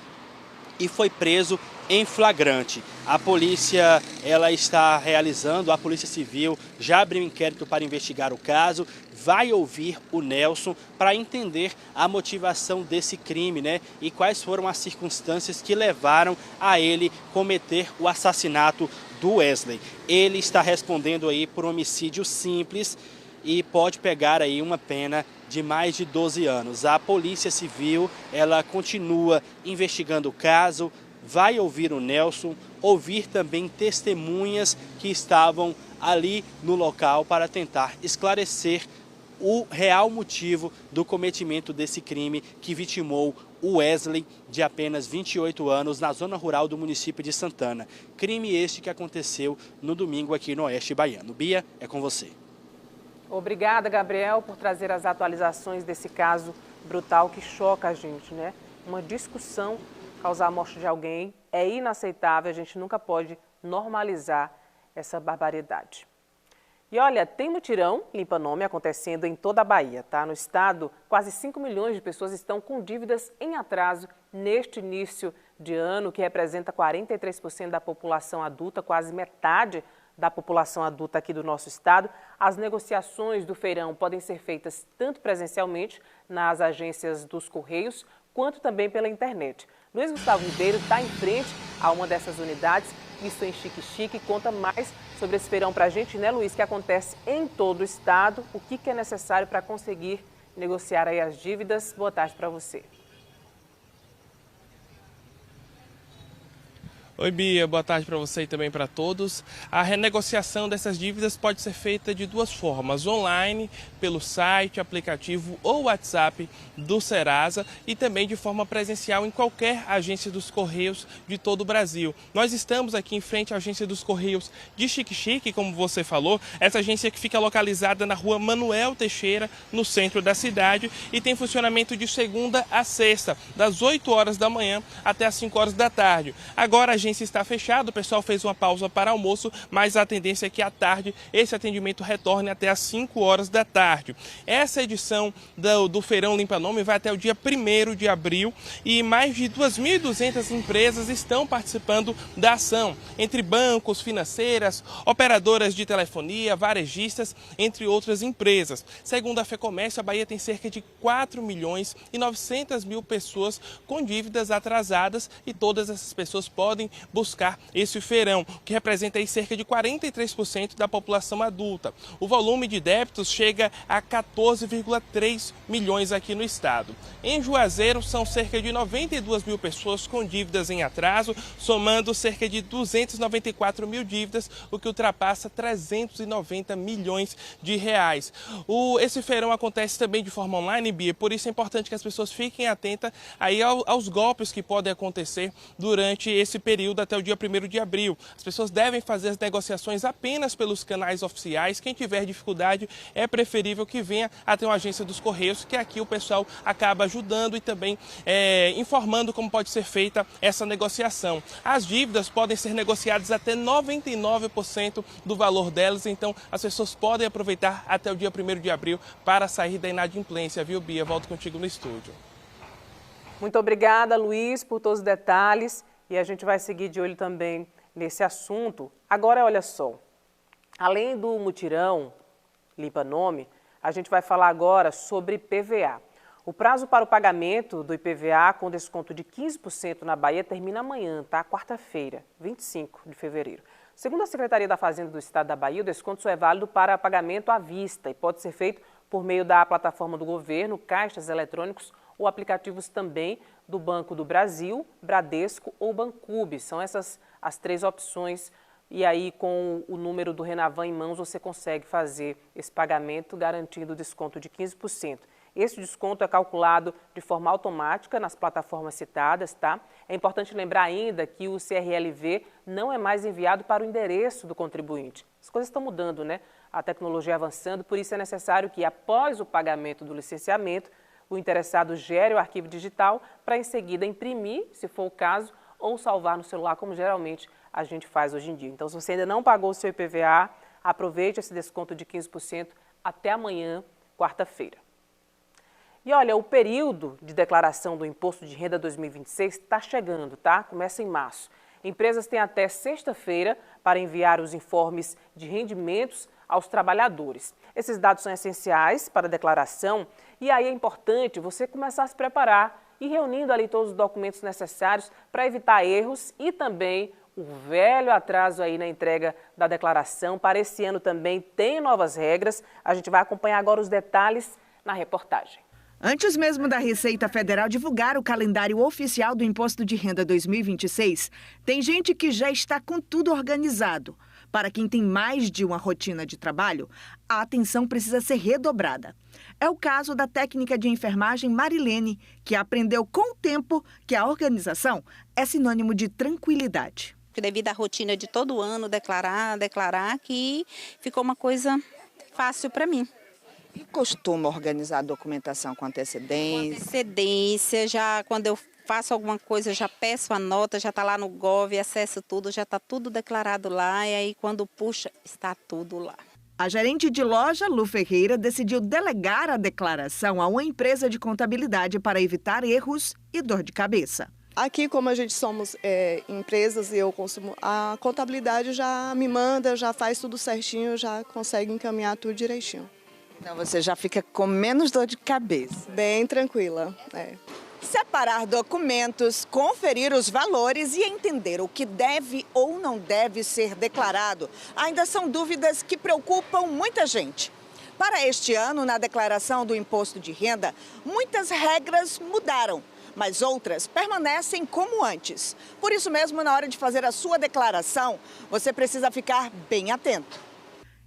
Speaker 5: e foi preso em flagrante. A polícia ela está realizando, a Polícia Civil já abriu um inquérito para investigar o caso, vai ouvir o Nelson para entender a motivação desse crime, e quais foram as circunstâncias que levaram a ele cometer o assassinato do Wesley. Ele está respondendo aí por homicídio simples e pode pegar aí uma pena de mais de 12 anos. A Polícia Civil ela continua investigando o caso, vai ouvir o Nelson, ouvir também testemunhas que estavam ali no local para tentar esclarecer o real motivo do cometimento desse crime que vitimou Wesley, de apenas 28 anos, na zona rural do município de Santana. Crime este que aconteceu no domingo aqui no Oeste Baiano. Bia, é com você.
Speaker 4: Obrigada, Gabriel, por trazer as atualizações desse caso brutal que choca a gente, né? Uma discussão causar a morte de alguém é inaceitável, a gente nunca pode normalizar essa barbaridade. E olha, tem mutirão Limpa Nome acontecendo em toda a Bahia, tá? No estado, quase 5 milhões de pessoas estão com dívidas em atraso neste início de ano, que representa 43% da população adulta, quase metade da população adulta aqui do nosso estado. As negociações do feirão podem ser feitas tanto presencialmente nas agências dos Correios, quanto também pela internet. Luiz Gustavo Ribeiro está em frente a uma dessas unidades, isso em Xique-Xique, conta mais sobre esse feirão para a gente, né, Luiz, que acontece em todo o estado, o que é necessário para conseguir negociar aí as dívidas. Boa tarde para você.
Speaker 7: Oi, Bia, boa tarde para você e também para todos. A renegociação dessas dívidas pode ser feita de duas formas: online, pelo site, aplicativo ou WhatsApp do Serasa, e também de forma presencial em qualquer agência dos Correios de todo o Brasil. Nós estamos aqui em frente à agência dos Correios de Xique-Xique, como você falou, essa agência que fica localizada na rua Manuel Teixeira, no centro da cidade, e tem funcionamento de segunda a sexta, das 8 horas da manhã até as 5 horas da tarde. Agora a agência está fechada, o pessoal fez uma pausa para almoço, mas a tendência é que à tarde esse atendimento retorne até as 5 horas da tarde. Essa edição do Feirão Limpa Nome vai até o dia 1º de abril e mais de 2.200 empresas estão participando da ação, entre bancos, financeiras, operadoras de telefonia, varejistas, entre outras empresas. Segundo a FEComércio, a Bahia tem cerca de 4.900.000 pessoas com dívidas atrasadas e todas essas pessoas podem buscar esse feirão, que representa aí cerca de 43% da população adulta. O volume de débitos chega a 14,3 milhões aqui no estado. Em Juazeiro, são cerca de 92.000 pessoas com dívidas em atraso, somando cerca de 294.000 dívidas, o que ultrapassa 390 milhões de reais. Esse feirão acontece também de forma online, Bia, por isso é importante que as pessoas fiquem atentas aí aos golpes que podem acontecer durante esse período até o dia 1º de abril. As pessoas devem fazer as negociações apenas pelos canais oficiais. Quem tiver dificuldade, é preferível que venha até uma agência dos Correios, que aqui o pessoal acaba ajudando e também informando como pode ser feita essa negociação. As dívidas podem ser negociadas até 99% do valor delas, então as pessoas podem aproveitar até o dia 1º de abril para sair da inadimplência, viu, Bia? Volto contigo no estúdio.
Speaker 4: Muito obrigada, Luiz, por todos os detalhes. E a gente vai seguir de olho também nesse assunto. Agora, olha só, além do mutirão Limpa Nome, a gente vai falar agora sobre PVA. O prazo para o pagamento do IPVA com desconto de 15% na Bahia termina amanhã, tá? Quarta-feira, 25 de fevereiro. Segundo a Secretaria da Fazenda do Estado da Bahia, o desconto só é válido para pagamento à vista e pode ser feito por meio da plataforma do governo, caixas eletrônicos ou aplicativos também do Banco do Brasil, Bradesco ou Bancub. São essas as 3 opções. E aí, com o número do Renavan em mãos, você consegue fazer esse pagamento garantindo o desconto de 15%. Esse desconto é calculado de forma automática nas plataformas citadas, tá? É importante lembrar ainda que o CRLV não é mais enviado para o endereço do contribuinte. As coisas estão mudando, né? A tecnologia avançando, por isso é necessário que, após o pagamento do licenciamento, o interessado gere o arquivo digital para em seguida imprimir, se for o caso, ou salvar no celular, como geralmente a gente faz hoje em dia. Então, se você ainda não pagou o seu IPVA, aproveite esse desconto de 15% até amanhã, quarta-feira. E olha, o período de declaração do Imposto de Renda 2026 está chegando, tá? Começa em março. Empresas têm até sexta-feira para enviar os informes de rendimentos aos trabalhadores. Esses dados são essenciais para a declaração e aí é importante você começar a se preparar e reunindo ali todos os documentos necessários para evitar erros e também o velho atraso aí na entrega da declaração. Para esse ano também tem novas regras. A gente vai acompanhar agora os detalhes na reportagem.
Speaker 8: Antes mesmo da Receita Federal divulgar o calendário oficial do Imposto de Renda 2026, tem gente que já está com tudo organizado. Para quem tem mais de uma rotina de trabalho, a atenção precisa ser redobrada. É o caso da técnica de enfermagem Marilene, que aprendeu com o tempo que a organização é sinônimo de tranquilidade.
Speaker 9: Devido à rotina de todo ano, declarar, que ficou uma coisa fácil para mim.
Speaker 6: E costuma organizar a documentação com antecedência?
Speaker 9: Com antecedência, já quando eu faço alguma coisa, já peço a nota, já está lá no Gov, acesso tudo, já está tudo declarado lá, e aí quando puxa, está tudo lá.
Speaker 8: A gerente de loja, Lu Ferreira, decidiu delegar a declaração a uma empresa de contabilidade para evitar erros e dor de cabeça.
Speaker 10: Aqui, como a gente somos empresas e eu consumo, a contabilidade já me manda, já faz tudo certinho, já consegue encaminhar tudo direitinho.
Speaker 6: Então você já fica com menos dor de cabeça.
Speaker 10: Bem tranquila,
Speaker 6: Separar documentos, conferir os valores e entender o que deve ou não deve ser declarado ainda são dúvidas que preocupam muita gente. Para este ano, na declaração do imposto de renda, muitas regras mudaram, mas outras permanecem como antes. Por isso mesmo, na hora de fazer a sua declaração, você precisa ficar bem atento.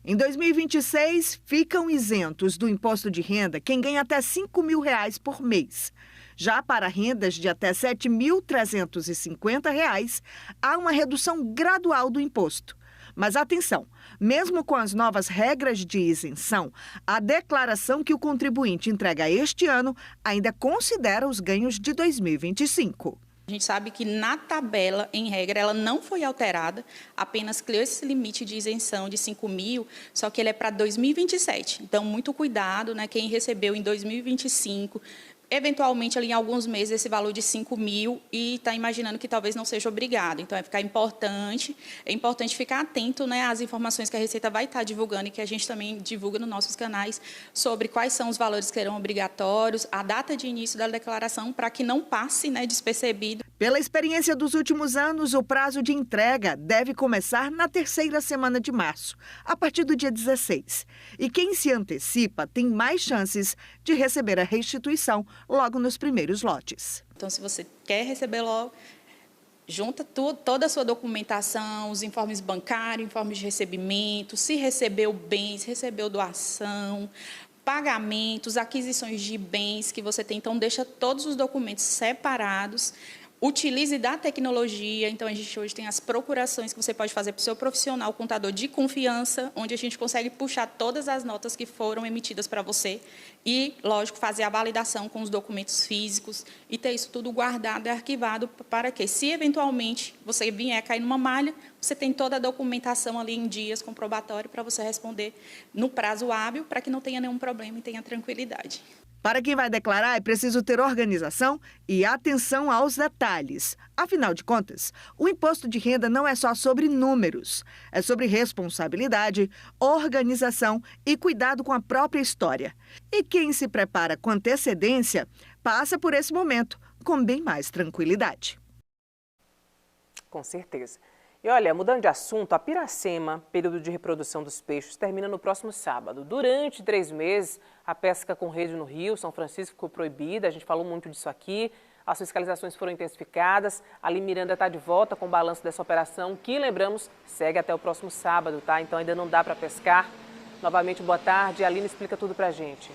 Speaker 8: Em 2026, ficam isentos do imposto de renda quem ganha até R$ 5.000 por mês. Já para rendas de até R$ 7.350, há uma redução gradual do imposto. Mas atenção, mesmo com as novas regras de isenção, a declaração que o contribuinte entrega este ano ainda considera os ganhos de 2025.
Speaker 11: A gente sabe que na tabela, em regra, ela não foi alterada, apenas criou esse limite de isenção de 5.000, só que ele é para 2027. Então, muito cuidado, né? Quem recebeu em 2025, eventualmente, ali em alguns meses, esse valor de 5.000 e está imaginando que talvez não seja obrigado. Então, é importante ficar atento, né, às informações que a Receita vai estar divulgando e que a gente também divulga nos nossos canais sobre quais são os valores que serão obrigatórios, a data de início da declaração, para que não passe, né, despercebido.
Speaker 8: Pela experiência dos últimos anos, o prazo de entrega deve começar na terceira semana de março, a partir do dia 16. E quem se antecipa tem mais chances de receber a restituição logo nos primeiros lotes.
Speaker 11: Então, se você quer receber logo, junta toda a sua documentação, os informes bancários, informes de recebimento, se recebeu bens, recebeu doação, pagamentos, aquisições de bens que você tem. Então, deixa todos os documentos separados. Utilize da tecnologia, então a gente hoje tem as procurações que você pode fazer para o seu profissional, contador de confiança, onde a gente consegue puxar todas as notas que foram emitidas para você e, lógico, fazer a validação com os documentos físicos e ter isso tudo guardado e arquivado para que, se eventualmente você vier cair numa malha, você tem toda a documentação ali em dias comprobatório para você responder no prazo hábil, para que não tenha nenhum problema e tenha tranquilidade.
Speaker 8: Para quem vai declarar, é preciso ter organização e atenção aos detalhes. Afinal de contas, o imposto de renda não é só sobre números. É sobre responsabilidade, organização e cuidado com a própria história. E quem se prepara com antecedência, passa por esse momento com bem mais tranquilidade.
Speaker 4: Com certeza. E olha, mudando de assunto, a Piracema, período de reprodução dos peixes, termina no próximo sábado. Durante 3 meses, a pesca com rede no Rio São Francisco ficou proibida, a gente falou muito disso aqui. As fiscalizações foram intensificadas. A Aline Miranda está de volta com o balanço dessa operação, que, lembramos, segue até o próximo sábado, tá? Então ainda não dá para pescar. Novamente, boa tarde. A Aline explica tudo para a gente.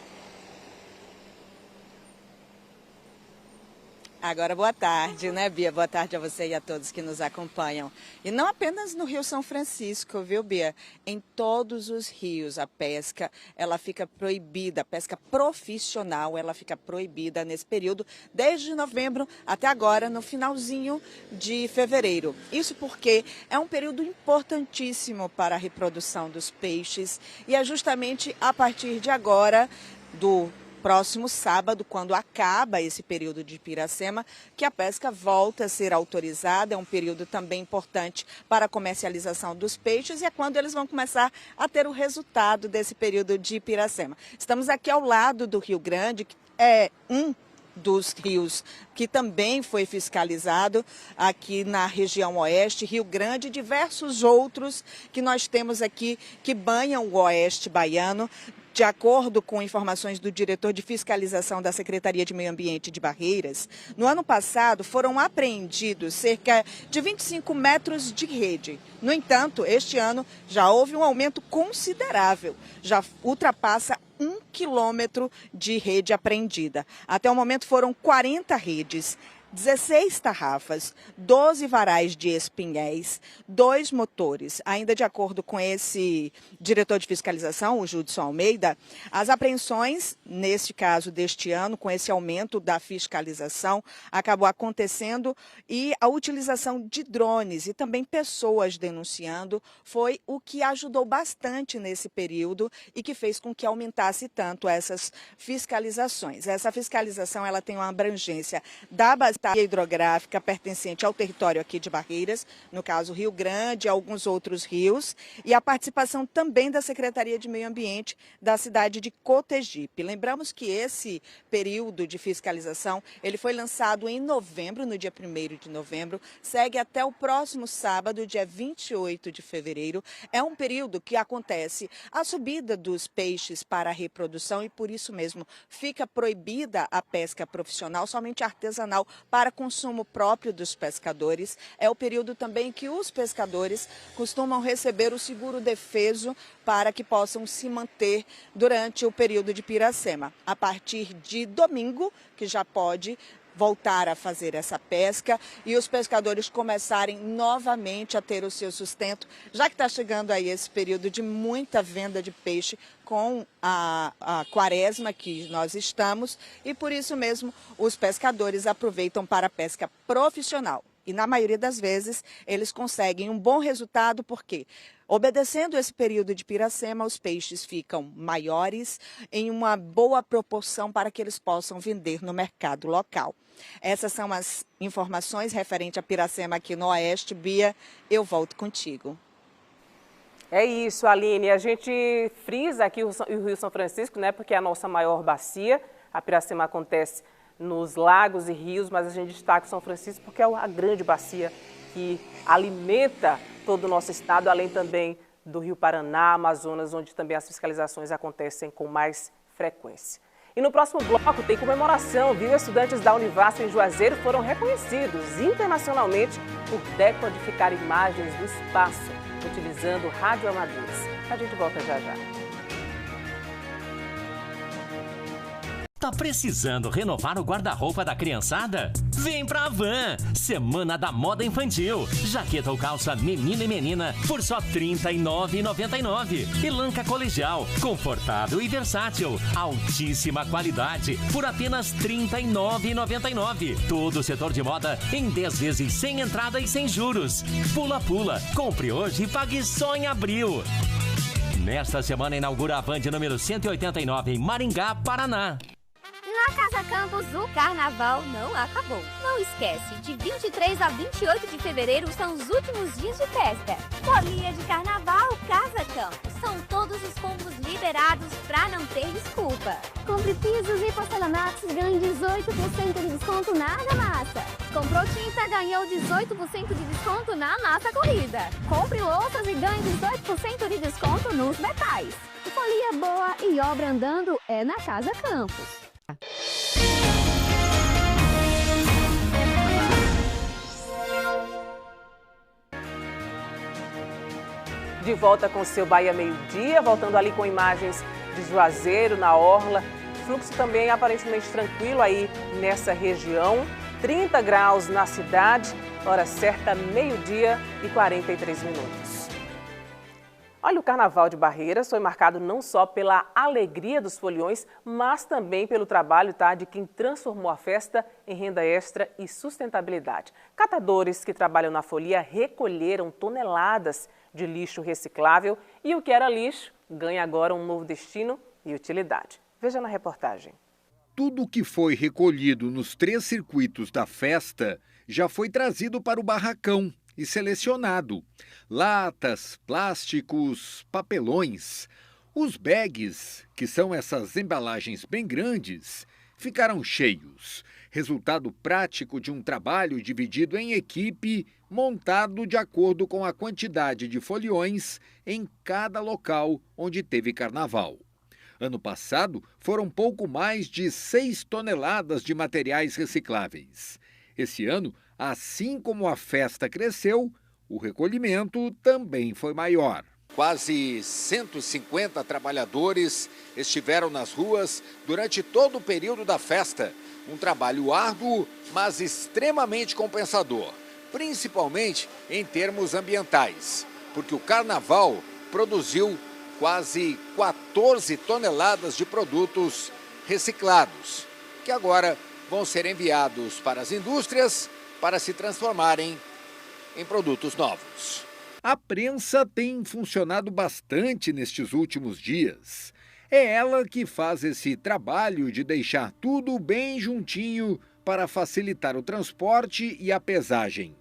Speaker 6: Agora, boa tarde, né, Bia? Boa tarde a você e a todos que nos acompanham. E não apenas no Rio São Francisco, viu, Bia? Em todos os rios, a pesca, ela fica proibida, a pesca profissional, ela fica proibida nesse período, desde novembro até agora, no finalzinho de fevereiro. Isso porque é um período importantíssimo para a reprodução dos peixes e é justamente a partir de agora, do próximo sábado, quando acaba esse período de Piracema, que a pesca volta a ser autorizada. É um período também importante para a comercialização dos peixes e é quando eles vão começar a ter o resultado desse período de Piracema. Estamos aqui ao lado do Rio Grande, que é um dos rios que também foi fiscalizado aqui na região oeste, Rio Grande, e diversos outros que nós temos aqui que banham o oeste baiano. De acordo com informações do diretor de fiscalização da Secretaria de Meio Ambiente de Barreiras, no ano passado foram apreendidos cerca de 25 metros de rede. No entanto, este ano já houve um aumento considerável, já ultrapassa 1 quilômetro de rede apreendida. Até o momento foram 40 redes, 16 tarrafas, 12 varais de espinhéis, 2 motores. Ainda de acordo com esse diretor de fiscalização, o Judson Almeida, as apreensões, neste caso deste ano, com esse aumento da fiscalização, acabou acontecendo e a utilização de drones e também pessoas denunciando foi o que ajudou bastante nesse período e que fez com que aumentasse tanto essas fiscalizações. Essa fiscalização ela tem uma abrangência da bacia hidrográfica pertencente ao território aqui de Barreiras, no caso Rio Grande e alguns outros rios, e a participação também da Secretaria de Meio Ambiente da cidade de Cotegipe. Lembramos que esse período de fiscalização, ele foi lançado em novembro, no dia 1º de novembro, segue até o próximo sábado, dia 28 de fevereiro. É um período que acontece a subida dos peixes para a reprodução e por isso mesmo fica proibida a pesca profissional, somente artesanal, para consumo próprio dos pescadores. É o período também que os pescadores costumam receber o seguro defeso para que possam se manter durante o período de Piracema. A partir de domingo, que já pode voltar a fazer essa pesca e os pescadores começarem novamente a ter o seu sustento, já que está chegando aí esse período de muita venda de peixe com a quaresma que nós estamos e por isso mesmo os pescadores aproveitam para a pesca profissional. E na maioria das vezes eles conseguem um bom resultado porque, obedecendo esse período de Piracema, os peixes ficam maiores em uma boa proporção para que eles possam vender no mercado local. Essas são as informações referentes a Piracema aqui no Oeste. Bia, eu volto contigo.
Speaker 4: É isso, Aline. A gente frisa aqui o Rio São Francisco, né, porque é a nossa maior bacia. A Piracema acontece nos lagos e rios, mas a gente destaca o São Francisco porque é a grande bacia que alimenta todo o nosso estado, além também do Rio Paraná, Amazonas, onde também as fiscalizações acontecem com mais frequência. E no próximo bloco tem comemoração, viu? Estudantes da Univasf em Juazeiro foram reconhecidos internacionalmente por decodificar imagens do espaço, utilizando radioamadores. A gente volta já já.
Speaker 28: Tá precisando renovar o guarda-roupa da criançada? Vem pra Van! Semana da Moda Infantil. Jaqueta ou calça menino e menina por só R$ 39,99. E lanca colegial, confortável e versátil. Altíssima qualidade por apenas R$ 39,99. Todo o setor de moda em 10 vezes sem entrada e sem juros. Pula Pula. Compre hoje e pague só em abril. Nesta semana inaugura a Van de número 189 em Maringá, Paraná.
Speaker 13: Na Casa Campos, o carnaval não acabou. Não esquece, de 23 a 28 de fevereiro são os últimos dias de festa. Folia de Carnaval Casa Campos. São todos os combos liberados pra não ter desculpa. Compre pisos e porcelanatos e ganhe 18% de desconto na argamassa. Comprou tinta, ganhou 18% de desconto na massa corrida. Compre louças e ganhe 18% de desconto nos metais. Folia boa e obra andando é na Casa Campos.
Speaker 4: De volta com o seu Bahia Meio-Dia, voltando ali com imagens de Juazeiro, na Orla. Fluxo também aparentemente tranquilo aí nessa região. 30 graus na cidade, hora certa, meio-dia e 43 minutos. Olha, o Carnaval de Barreiras foi marcado não só pela alegria dos foliões, mas também pelo trabalho de quem transformou a festa em renda extra e sustentabilidade. Catadores que trabalham na folia recolheram toneladas de lixo reciclável e o que era lixo ganha agora um novo destino e utilidade. Veja na reportagem.
Speaker 14: Tudo o que foi recolhido nos 3 circuitos da festa já foi trazido para o barracão e selecionado. Latas, plásticos, papelões. Os bags, que são essas embalagens bem grandes, ficaram cheios. Resultado prático de um trabalho dividido em equipe, montado de acordo com a quantidade de foliões em cada local onde teve carnaval. Ano passado, foram pouco mais de 6 toneladas de materiais recicláveis. Esse ano, assim como a festa cresceu, o recolhimento também foi maior. Quase 150 trabalhadores estiveram nas ruas durante todo o período da festa. Um trabalho árduo, mas extremamente compensador, principalmente em termos ambientais, porque o carnaval produziu quase 14 toneladas de produtos reciclados, que agora vão ser enviados para as indústrias para se transformarem em produtos novos. A prensa tem funcionado bastante nestes últimos dias. É ela que faz esse trabalho de deixar tudo bem juntinho para facilitar o transporte e a pesagem.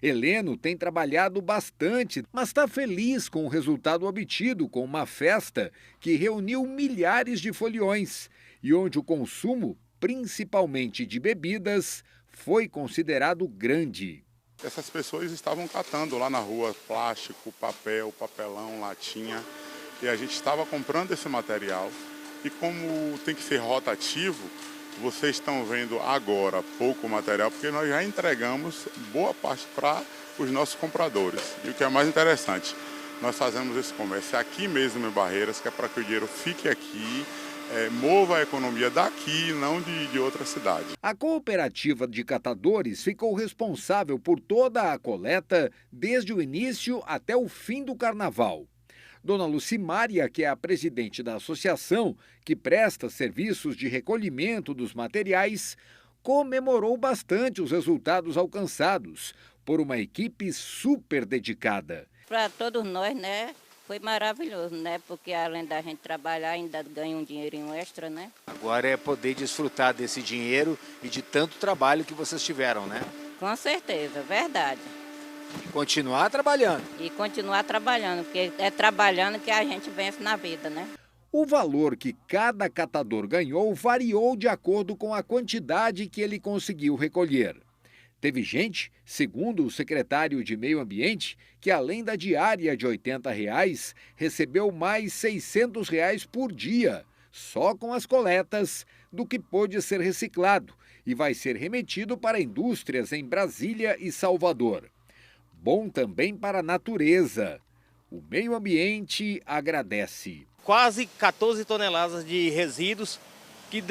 Speaker 14: Heleno tem trabalhado bastante, mas está feliz com o resultado obtido com uma festa que reuniu milhares de foliões e onde o consumo, principalmente de bebidas, foi considerado grande.
Speaker 15: Essas pessoas estavam catando lá na rua plástico, papel, papelão, latinha, e a gente estava comprando esse material. E como tem que ser rotativo, vocês estão vendo agora pouco material, porque nós já entregamos boa parte para os nossos compradores. E o que é mais interessante, nós fazemos esse comércio aqui mesmo em Barreiras, que é para que o dinheiro fique aqui, mova a economia daqui, não de outra cidade.
Speaker 14: A cooperativa de catadores ficou responsável por toda a coleta desde o início até o fim do carnaval. Dona Lucimária, que é a presidente da associação, que presta serviços de recolhimento dos materiais, comemorou bastante os resultados alcançados por uma equipe super dedicada.
Speaker 16: Para todos nós, né? Foi maravilhoso, né? Porque além da gente trabalhar, ainda ganha um dinheirinho extra, né?
Speaker 17: Agora é poder desfrutar desse dinheiro e de tanto trabalho que vocês tiveram, né?
Speaker 16: Com certeza, verdade.
Speaker 17: Continuar trabalhando.
Speaker 16: E continuar trabalhando, porque é trabalhando que a gente vence na vida, né?
Speaker 14: O valor que cada catador ganhou variou de acordo com a quantidade que ele conseguiu recolher. Teve gente, segundo o secretário de Meio Ambiente, que além da diária de R$ 80, recebeu mais R$ 600 por dia, só com as coletas, do que pôde ser reciclado e vai ser remetido para indústrias em Brasília e Salvador. Bom também para a natureza. O Meio Ambiente agradece.
Speaker 18: Quase 14 toneladas de resíduos que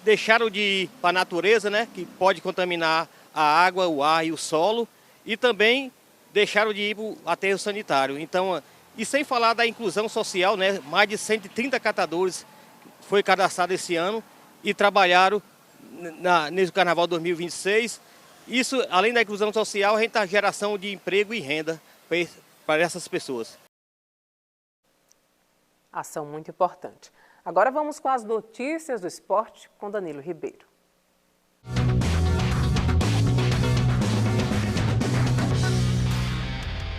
Speaker 18: deixaram de ir para a natureza, né, que pode contaminar a água, o ar e o solo, e também deixaram de ir para o aterro sanitário. Então, e sem falar da inclusão social, né, mais de 130 catadores foi cadastrado esse ano e trabalharam nesse Carnaval 2026. Isso, além da inclusão social, a gente está geração de emprego e renda para essas pessoas.
Speaker 4: Ação muito importante. Agora vamos com as notícias do esporte com Danilo Ribeiro.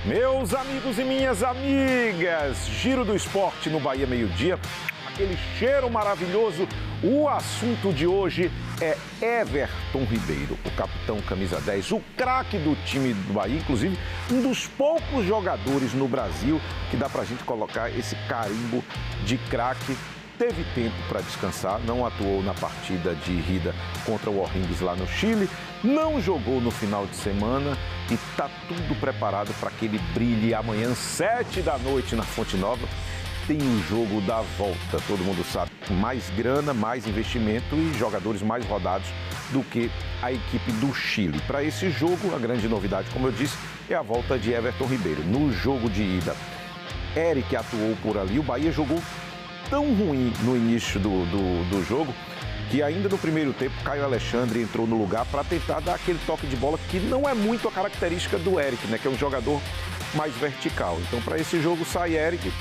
Speaker 19: Meus amigos e minhas amigas, Giro do Esporte no Bahia Meio-Dia, aquele cheiro maravilhoso. O assunto de hoje é Everton Ribeiro, o capitão camisa 10, o craque do time do Bahia, inclusive um dos poucos jogadores no Brasil que dá pra gente colocar esse carimbo de craque. Teve tempo para descansar, não atuou na partida de ida contra o O'Higgins lá no Chile, não jogou no final de semana e está tudo preparado para que ele brilhe amanhã, 7 da noite, na Fonte Nova. Tem o jogo da volta, todo mundo sabe, mais grana, mais investimento e jogadores mais rodados do que a equipe do Chile. Para esse jogo, a grande novidade, como eu disse, é a volta de Everton Ribeiro. No jogo de ida, Eric atuou por ali, o Bahia jogou tão ruim no início do jogo que ainda no primeiro tempo Caio Alexandre entrou no lugar para tentar dar aquele toque de bola que não é muito a característica do Eric, né, que é um jogador mais vertical. Então para esse jogo sai Eric,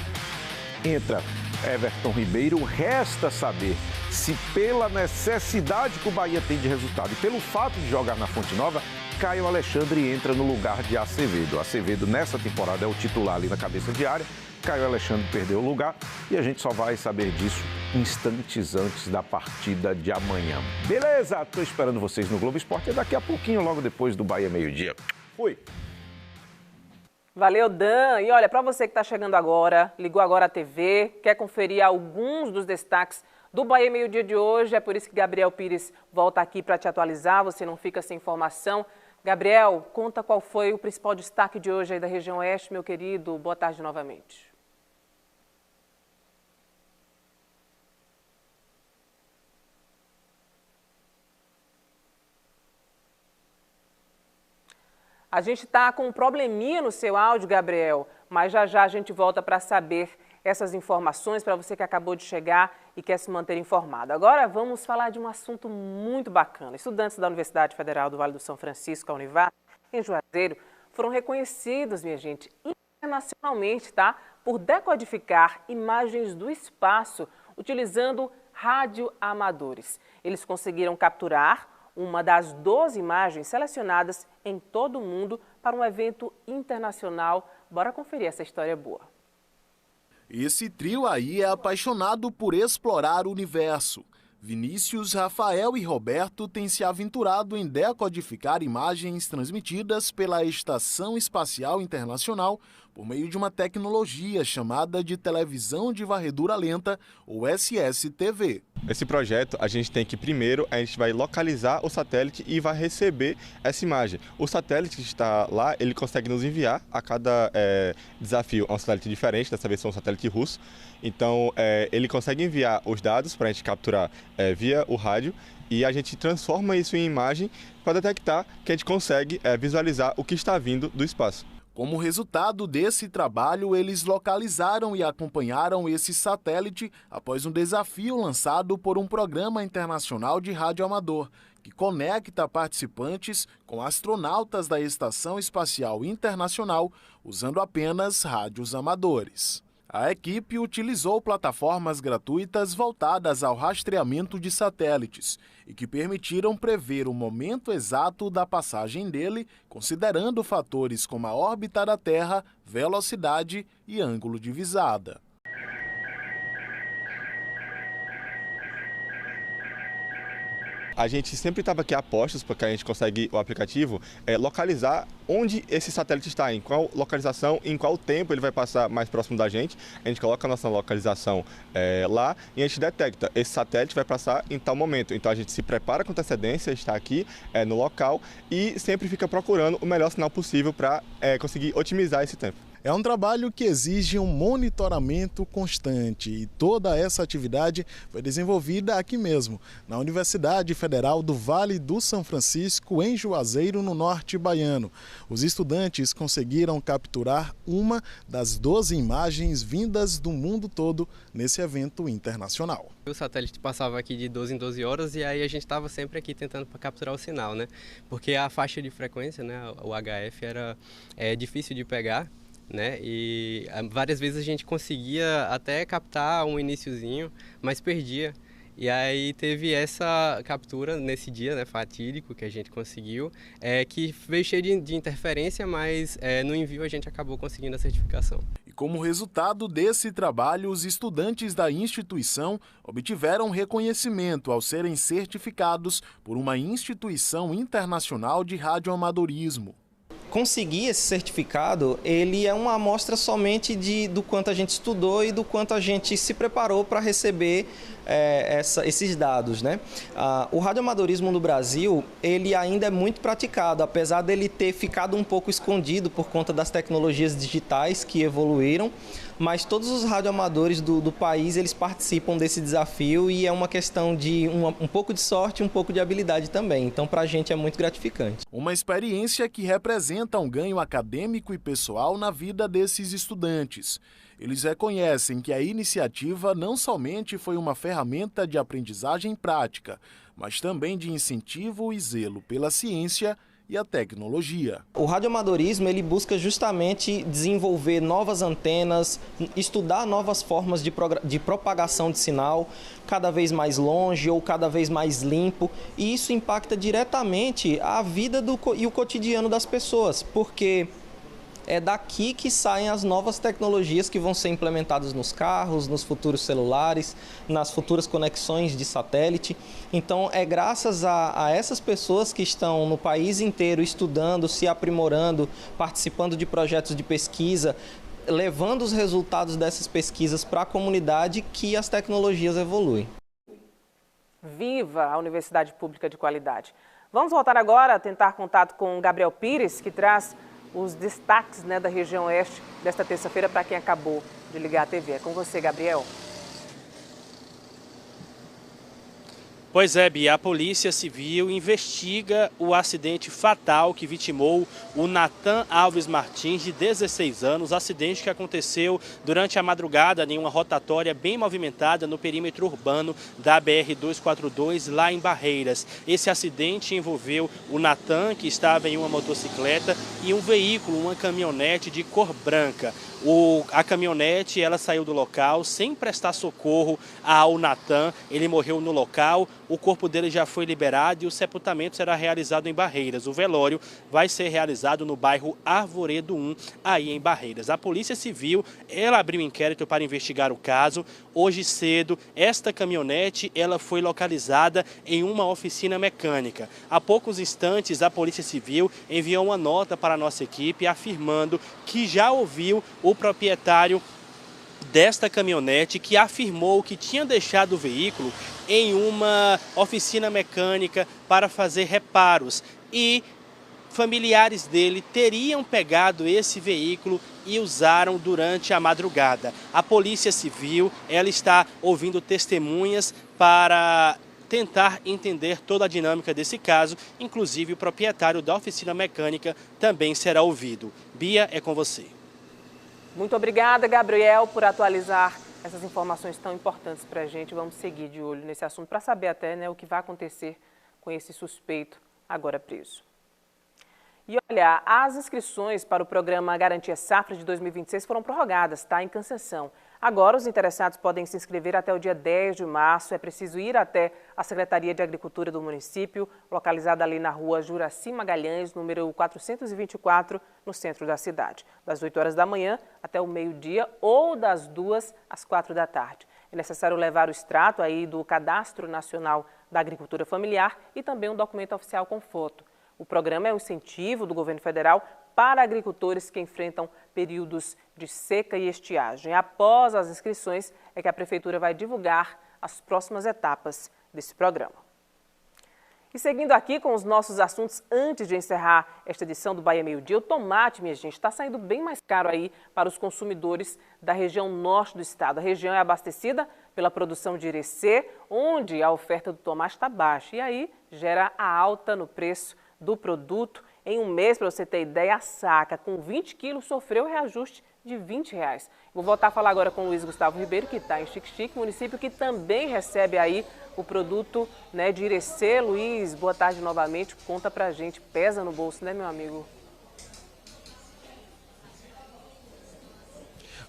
Speaker 19: entra Everton Ribeiro. Resta saber se pela necessidade que o Bahia tem de resultado e pelo fato de jogar na Fonte Nova, Caio Alexandre entra no lugar de Acevedo. Acevedo nessa temporada é o titular ali na cabeça de área. Caio Alexandre perdeu o lugar e a gente só vai saber disso instantes antes da partida de amanhã. Beleza? Tô esperando vocês no Globo Esporte daqui a pouquinho, logo depois do Bahia Meio-Dia. Fui!
Speaker 4: Valeu, Dan. E olha, para você que está chegando agora, ligou agora a TV, quer conferir alguns dos destaques do Bahia Meio Dia de hoje, é por isso que Gabriel Pires volta aqui para te atualizar, você não fica sem informação. Gabriel, conta qual foi o principal destaque de hoje aí da região oeste, meu querido. Boa tarde novamente. A gente está com um probleminha no seu áudio, Gabriel, mas já já a gente volta para saber essas informações para você que acabou de chegar e quer se manter informado. Agora vamos falar de um assunto muito bacana. Estudantes da Universidade Federal do Vale do São Francisco, a Univap, em Juazeiro, foram reconhecidos, minha gente, internacionalmente, tá? Por decodificar imagens do espaço utilizando radioamadores. Eles conseguiram capturar uma das 12 imagens selecionadas em todo o mundo para um evento internacional. Bora conferir essa história boa.
Speaker 12: Esse trio aí é apaixonado por explorar o universo. Vinícius, Rafael e Roberto têm se aventurado em decodificar imagens transmitidas pela Estação Espacial Internacional por meio de uma tecnologia chamada de televisão de varredura lenta, ou SSTV.
Speaker 20: Esse projeto, a gente tem que primeiro, a gente vai localizar o satélite e vai receber essa imagem. O satélite que está lá, ele consegue nos enviar a cada desafio a um satélite diferente, dessa vez é um satélite russo. Então, ele consegue enviar os dados para a gente capturar via o rádio e a gente transforma isso em imagem para detectar que a gente consegue visualizar o que está vindo do espaço.
Speaker 12: Como resultado desse trabalho, eles localizaram e acompanharam esse satélite após um desafio lançado por um programa internacional de rádio amador, que conecta participantes com astronautas da Estação Espacial Internacional usando apenas rádios amadores. A equipe utilizou plataformas gratuitas voltadas ao rastreamento de satélites e que permitiram prever o momento exato da passagem dele, considerando fatores como a órbita da Terra, velocidade e ângulo de visada.
Speaker 20: A gente sempre estava aqui a postos, porque a gente consegue, o aplicativo, localizar onde esse satélite está, em qual localização, em qual tempo ele vai passar mais próximo da gente. A gente coloca a nossa localização lá e a gente detecta, esse satélite vai passar em tal momento. Então a gente se prepara com antecedência, está aqui no local e sempre fica procurando o melhor sinal possível para conseguir otimizar esse tempo.
Speaker 12: É um trabalho que exige um monitoramento constante e toda essa atividade foi desenvolvida aqui mesmo, na Universidade Federal do Vale do São Francisco, em Juazeiro, no norte baiano. Os estudantes conseguiram capturar uma das 12 imagens vindas do mundo todo nesse evento internacional.
Speaker 21: O satélite passava aqui de 12 em 12 horas e aí a gente estava sempre aqui tentando capturar o sinal, né? Porque a faixa de frequência, né, o HF, era difícil de pegar. Né? E várias vezes a gente conseguia até captar um iniciozinho, mas perdia. E aí teve essa captura nesse dia, né, fatídico, que a gente conseguiu, que veio cheio de interferência, mas no envio a gente acabou conseguindo a certificação.
Speaker 12: E como resultado desse trabalho, os estudantes da instituição obtiveram reconhecimento ao serem certificados por uma instituição internacional de radioamadorismo.
Speaker 22: Conseguir esse certificado, ele é uma amostra somente do quanto a gente estudou e do quanto a gente se preparou para receber esses dados, né? O radioamadorismo no Brasil, ele ainda é muito praticado, apesar dele ter ficado um pouco escondido por conta das tecnologias digitais que evoluíram, mas todos os radioamadores do país, eles participam desse desafio e é uma questão de um pouco de sorte e um pouco de habilidade também. Então, para a gente é muito gratificante.
Speaker 12: Uma experiência que representa um ganho acadêmico e pessoal na vida desses estudantes. Eles reconhecem que a iniciativa não somente foi uma ferramenta de aprendizagem prática, mas também de incentivo e zelo pela ciência e a tecnologia.
Speaker 22: O radioamadorismo, ele busca justamente desenvolver novas antenas, estudar novas formas de propagação de sinal, cada vez mais longe ou cada vez mais limpo, e isso impacta diretamente a vida e o cotidiano das pessoas, porque é daqui que saem as novas tecnologias que vão ser implementadas nos carros, nos futuros celulares, nas futuras conexões de satélite. Então, é graças a essas pessoas que estão no país inteiro estudando, se aprimorando, participando de projetos de pesquisa, levando os resultados dessas pesquisas para a comunidade, que as tecnologias evoluem.
Speaker 4: Viva a Universidade Pública de Qualidade! Vamos voltar agora a tentar contato com Gabriel Pires, que traz os destaques, da região oeste desta terça-feira para quem acabou de ligar a TV. É com você, Gabriel.
Speaker 5: Pois é, Bia, a Polícia Civil investiga o acidente fatal que vitimou o Natan Alves Martins, de 16 anos, acidente que aconteceu durante a madrugada em uma rotatória bem movimentada no perímetro urbano da BR-242, lá em Barreiras. Esse acidente envolveu o Natan, que estava em uma motocicleta, e um veículo, uma caminhonete de cor branca. A caminhonete, ela saiu do local sem prestar socorro ao Natan, ele morreu no local, o corpo dele já foi liberado e o sepultamento será realizado em Barreiras. O velório vai ser realizado no bairro Arvoredo 1, aí em Barreiras. A Polícia Civil, ela abriu um inquérito para investigar o caso. Hoje cedo, esta caminhonete, ela foi localizada em uma oficina mecânica. Há poucos instantes, a Polícia Civil enviou uma nota para a nossa equipe afirmando que já ouviu o proprietário desta caminhonete, que afirmou que tinha deixado o veículo em uma oficina mecânica para fazer reparos e familiares dele teriam pegado esse veículo e usaram durante a madrugada. A Polícia Civil, ela está ouvindo testemunhas para tentar entender toda a dinâmica desse caso, inclusive o proprietário da oficina mecânica também será ouvido. Bia, é com você.
Speaker 4: Muito obrigada, Gabriel, por atualizar essas informações tão importantes para a gente. Vamos seguir de olho nesse assunto para saber até o que vai acontecer com esse suspeito agora preso. E olha, as inscrições para o programa Garantia Safra de 2026 foram prorrogadas, está em concessão. Agora, os interessados podem se inscrever até o dia 10 de março. É preciso ir até a Secretaria de Agricultura do município, localizada ali na rua Juraci Magalhães, número 424, no centro da cidade. Das 8 horas da manhã até o meio-dia ou das 2 às 4 da tarde. É necessário levar o extrato aí do Cadastro Nacional da Agricultura Familiar e também um documento oficial com foto. O programa é um incentivo do governo federal para agricultores que enfrentam períodos de seca e estiagem. Após as inscrições, é que a Prefeitura vai divulgar as próximas etapas desse programa. E seguindo aqui com os nossos assuntos, antes de encerrar esta edição do Bahia Meio Dia, o tomate, minha gente, está saindo bem mais caro aí para os consumidores da região norte do estado. A região é abastecida pela produção de Irecê, onde a oferta do tomate está baixa. E aí gera a alta no preço do produto. Em um mês, para você ter ideia, a saca com 20 quilos sofreu reajuste de R$20. Vou voltar a falar agora com o Luiz Gustavo Ribeiro, que está em Xique-Xique, município que também recebe aí o produto de Irecê. Luiz, boa tarde novamente. Conta pra gente, pesa no bolso, né, meu amigo?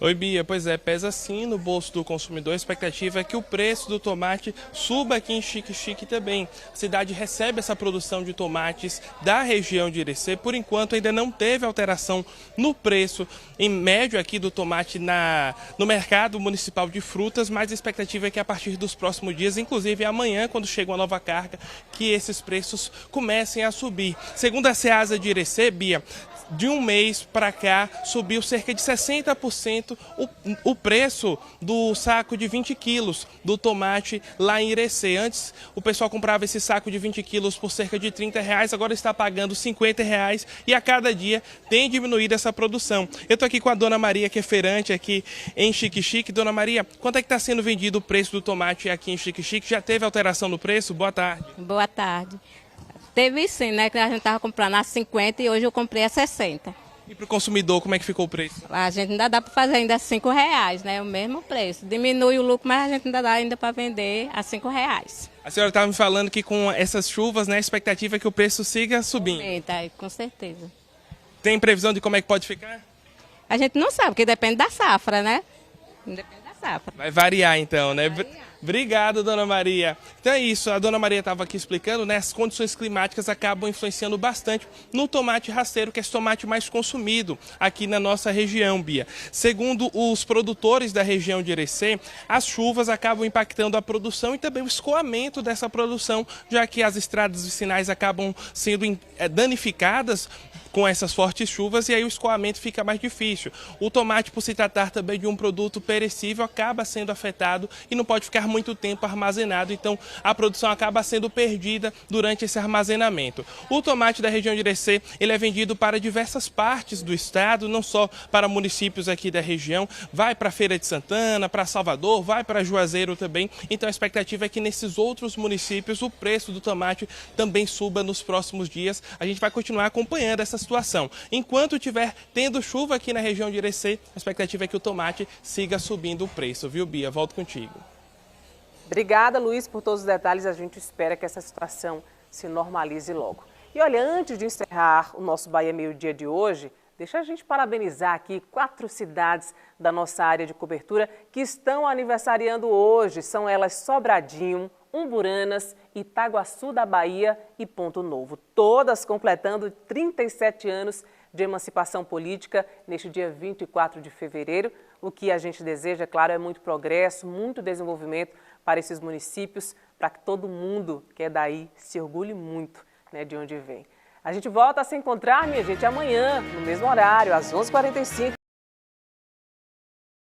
Speaker 7: Oi, Bia. Pois é, pesa sim no bolso do consumidor. A expectativa é que o preço do tomate suba aqui em Xique-Xique também. A cidade recebe essa produção de tomates da região de Irecê. Por enquanto, ainda não teve alteração no preço em médio aqui do tomate no mercado municipal de frutas, mas a expectativa é que a partir dos próximos dias, inclusive amanhã, quando chega uma nova carga, que esses preços comecem a subir. Segundo a Ceasa de Irecê, Bia, de um mês para cá, subiu cerca de 60% o preço do saco de 20 quilos do tomate lá em Irecê. Antes, o pessoal comprava esse saco de 20 quilos por cerca de R$30, agora está pagando R$50 e a cada dia tem diminuído essa produção. Eu estou aqui com a Dona Maria, que é feirante aqui em Xique-Xique. Dona Maria, quanto é que está sendo vendido o preço do tomate aqui em Xique-Xique? Já teve alteração no preço? Boa tarde.
Speaker 1: Boa tarde. Teve sim, né? Que a gente estava comprando a 50 e hoje eu comprei a 60.
Speaker 7: E para o consumidor, como é que ficou o preço?
Speaker 1: A gente ainda dá para fazer ainda R$5, né? O mesmo preço. Diminui o lucro, mas a gente ainda dá ainda para vender a R$5.
Speaker 7: A senhora estava me falando que com essas chuvas, né, a expectativa é que o preço siga subindo.
Speaker 1: Aumenta, com certeza.
Speaker 7: Tem previsão de como é que pode ficar?
Speaker 1: A gente não sabe, porque depende da safra, né? Depende da safra.
Speaker 7: Vai variar então, né? Obrigado, dona Maria. Então é isso, a dona Maria estava aqui explicando, né? As condições climáticas acabam influenciando bastante no tomate rasteiro, que é esse tomate mais consumido aqui na nossa região, Bia. Segundo os produtores da região de Irecê, as chuvas acabam impactando a produção e também o escoamento dessa produção, já que as estradas vicinais acabam sendo danificadas com essas fortes chuvas e aí o escoamento fica mais difícil. O tomate, por se tratar também de um produto perecível, acaba sendo afetado e não pode ficar muito tempo armazenado, então a produção acaba sendo perdida durante esse armazenamento. O tomate da região de Irecê, ele é vendido para diversas partes do estado, não só para municípios aqui da região, vai para Feira de Santana, para Salvador, vai para Juazeiro também, então a expectativa é que nesses outros municípios o preço do tomate também suba nos próximos dias. A gente vai continuar acompanhando essa situação. Enquanto estiver tendo chuva aqui na região de Irecê, a expectativa é que o tomate siga subindo o preço, viu, Bia? Volto contigo.
Speaker 4: Obrigada, Luiz, por todos os detalhes. A gente espera que essa situação se normalize logo. E olha, antes de encerrar o nosso Bahia Meio Dia de hoje, deixa a gente parabenizar aqui 4 cidades da nossa área de cobertura que estão aniversariando hoje. São elas Sobradinho, Umburanas, Itaguaçu da Bahia e Ponto Novo. Todas completando 37 anos de emancipação política neste dia 24 de fevereiro. O que a gente deseja, é claro, é muito progresso, muito desenvolvimento para esses municípios, para que todo mundo que é daí se orgulhe muito, né, de onde vem. A gente volta a se encontrar, minha gente, amanhã, no mesmo horário, às 11h45.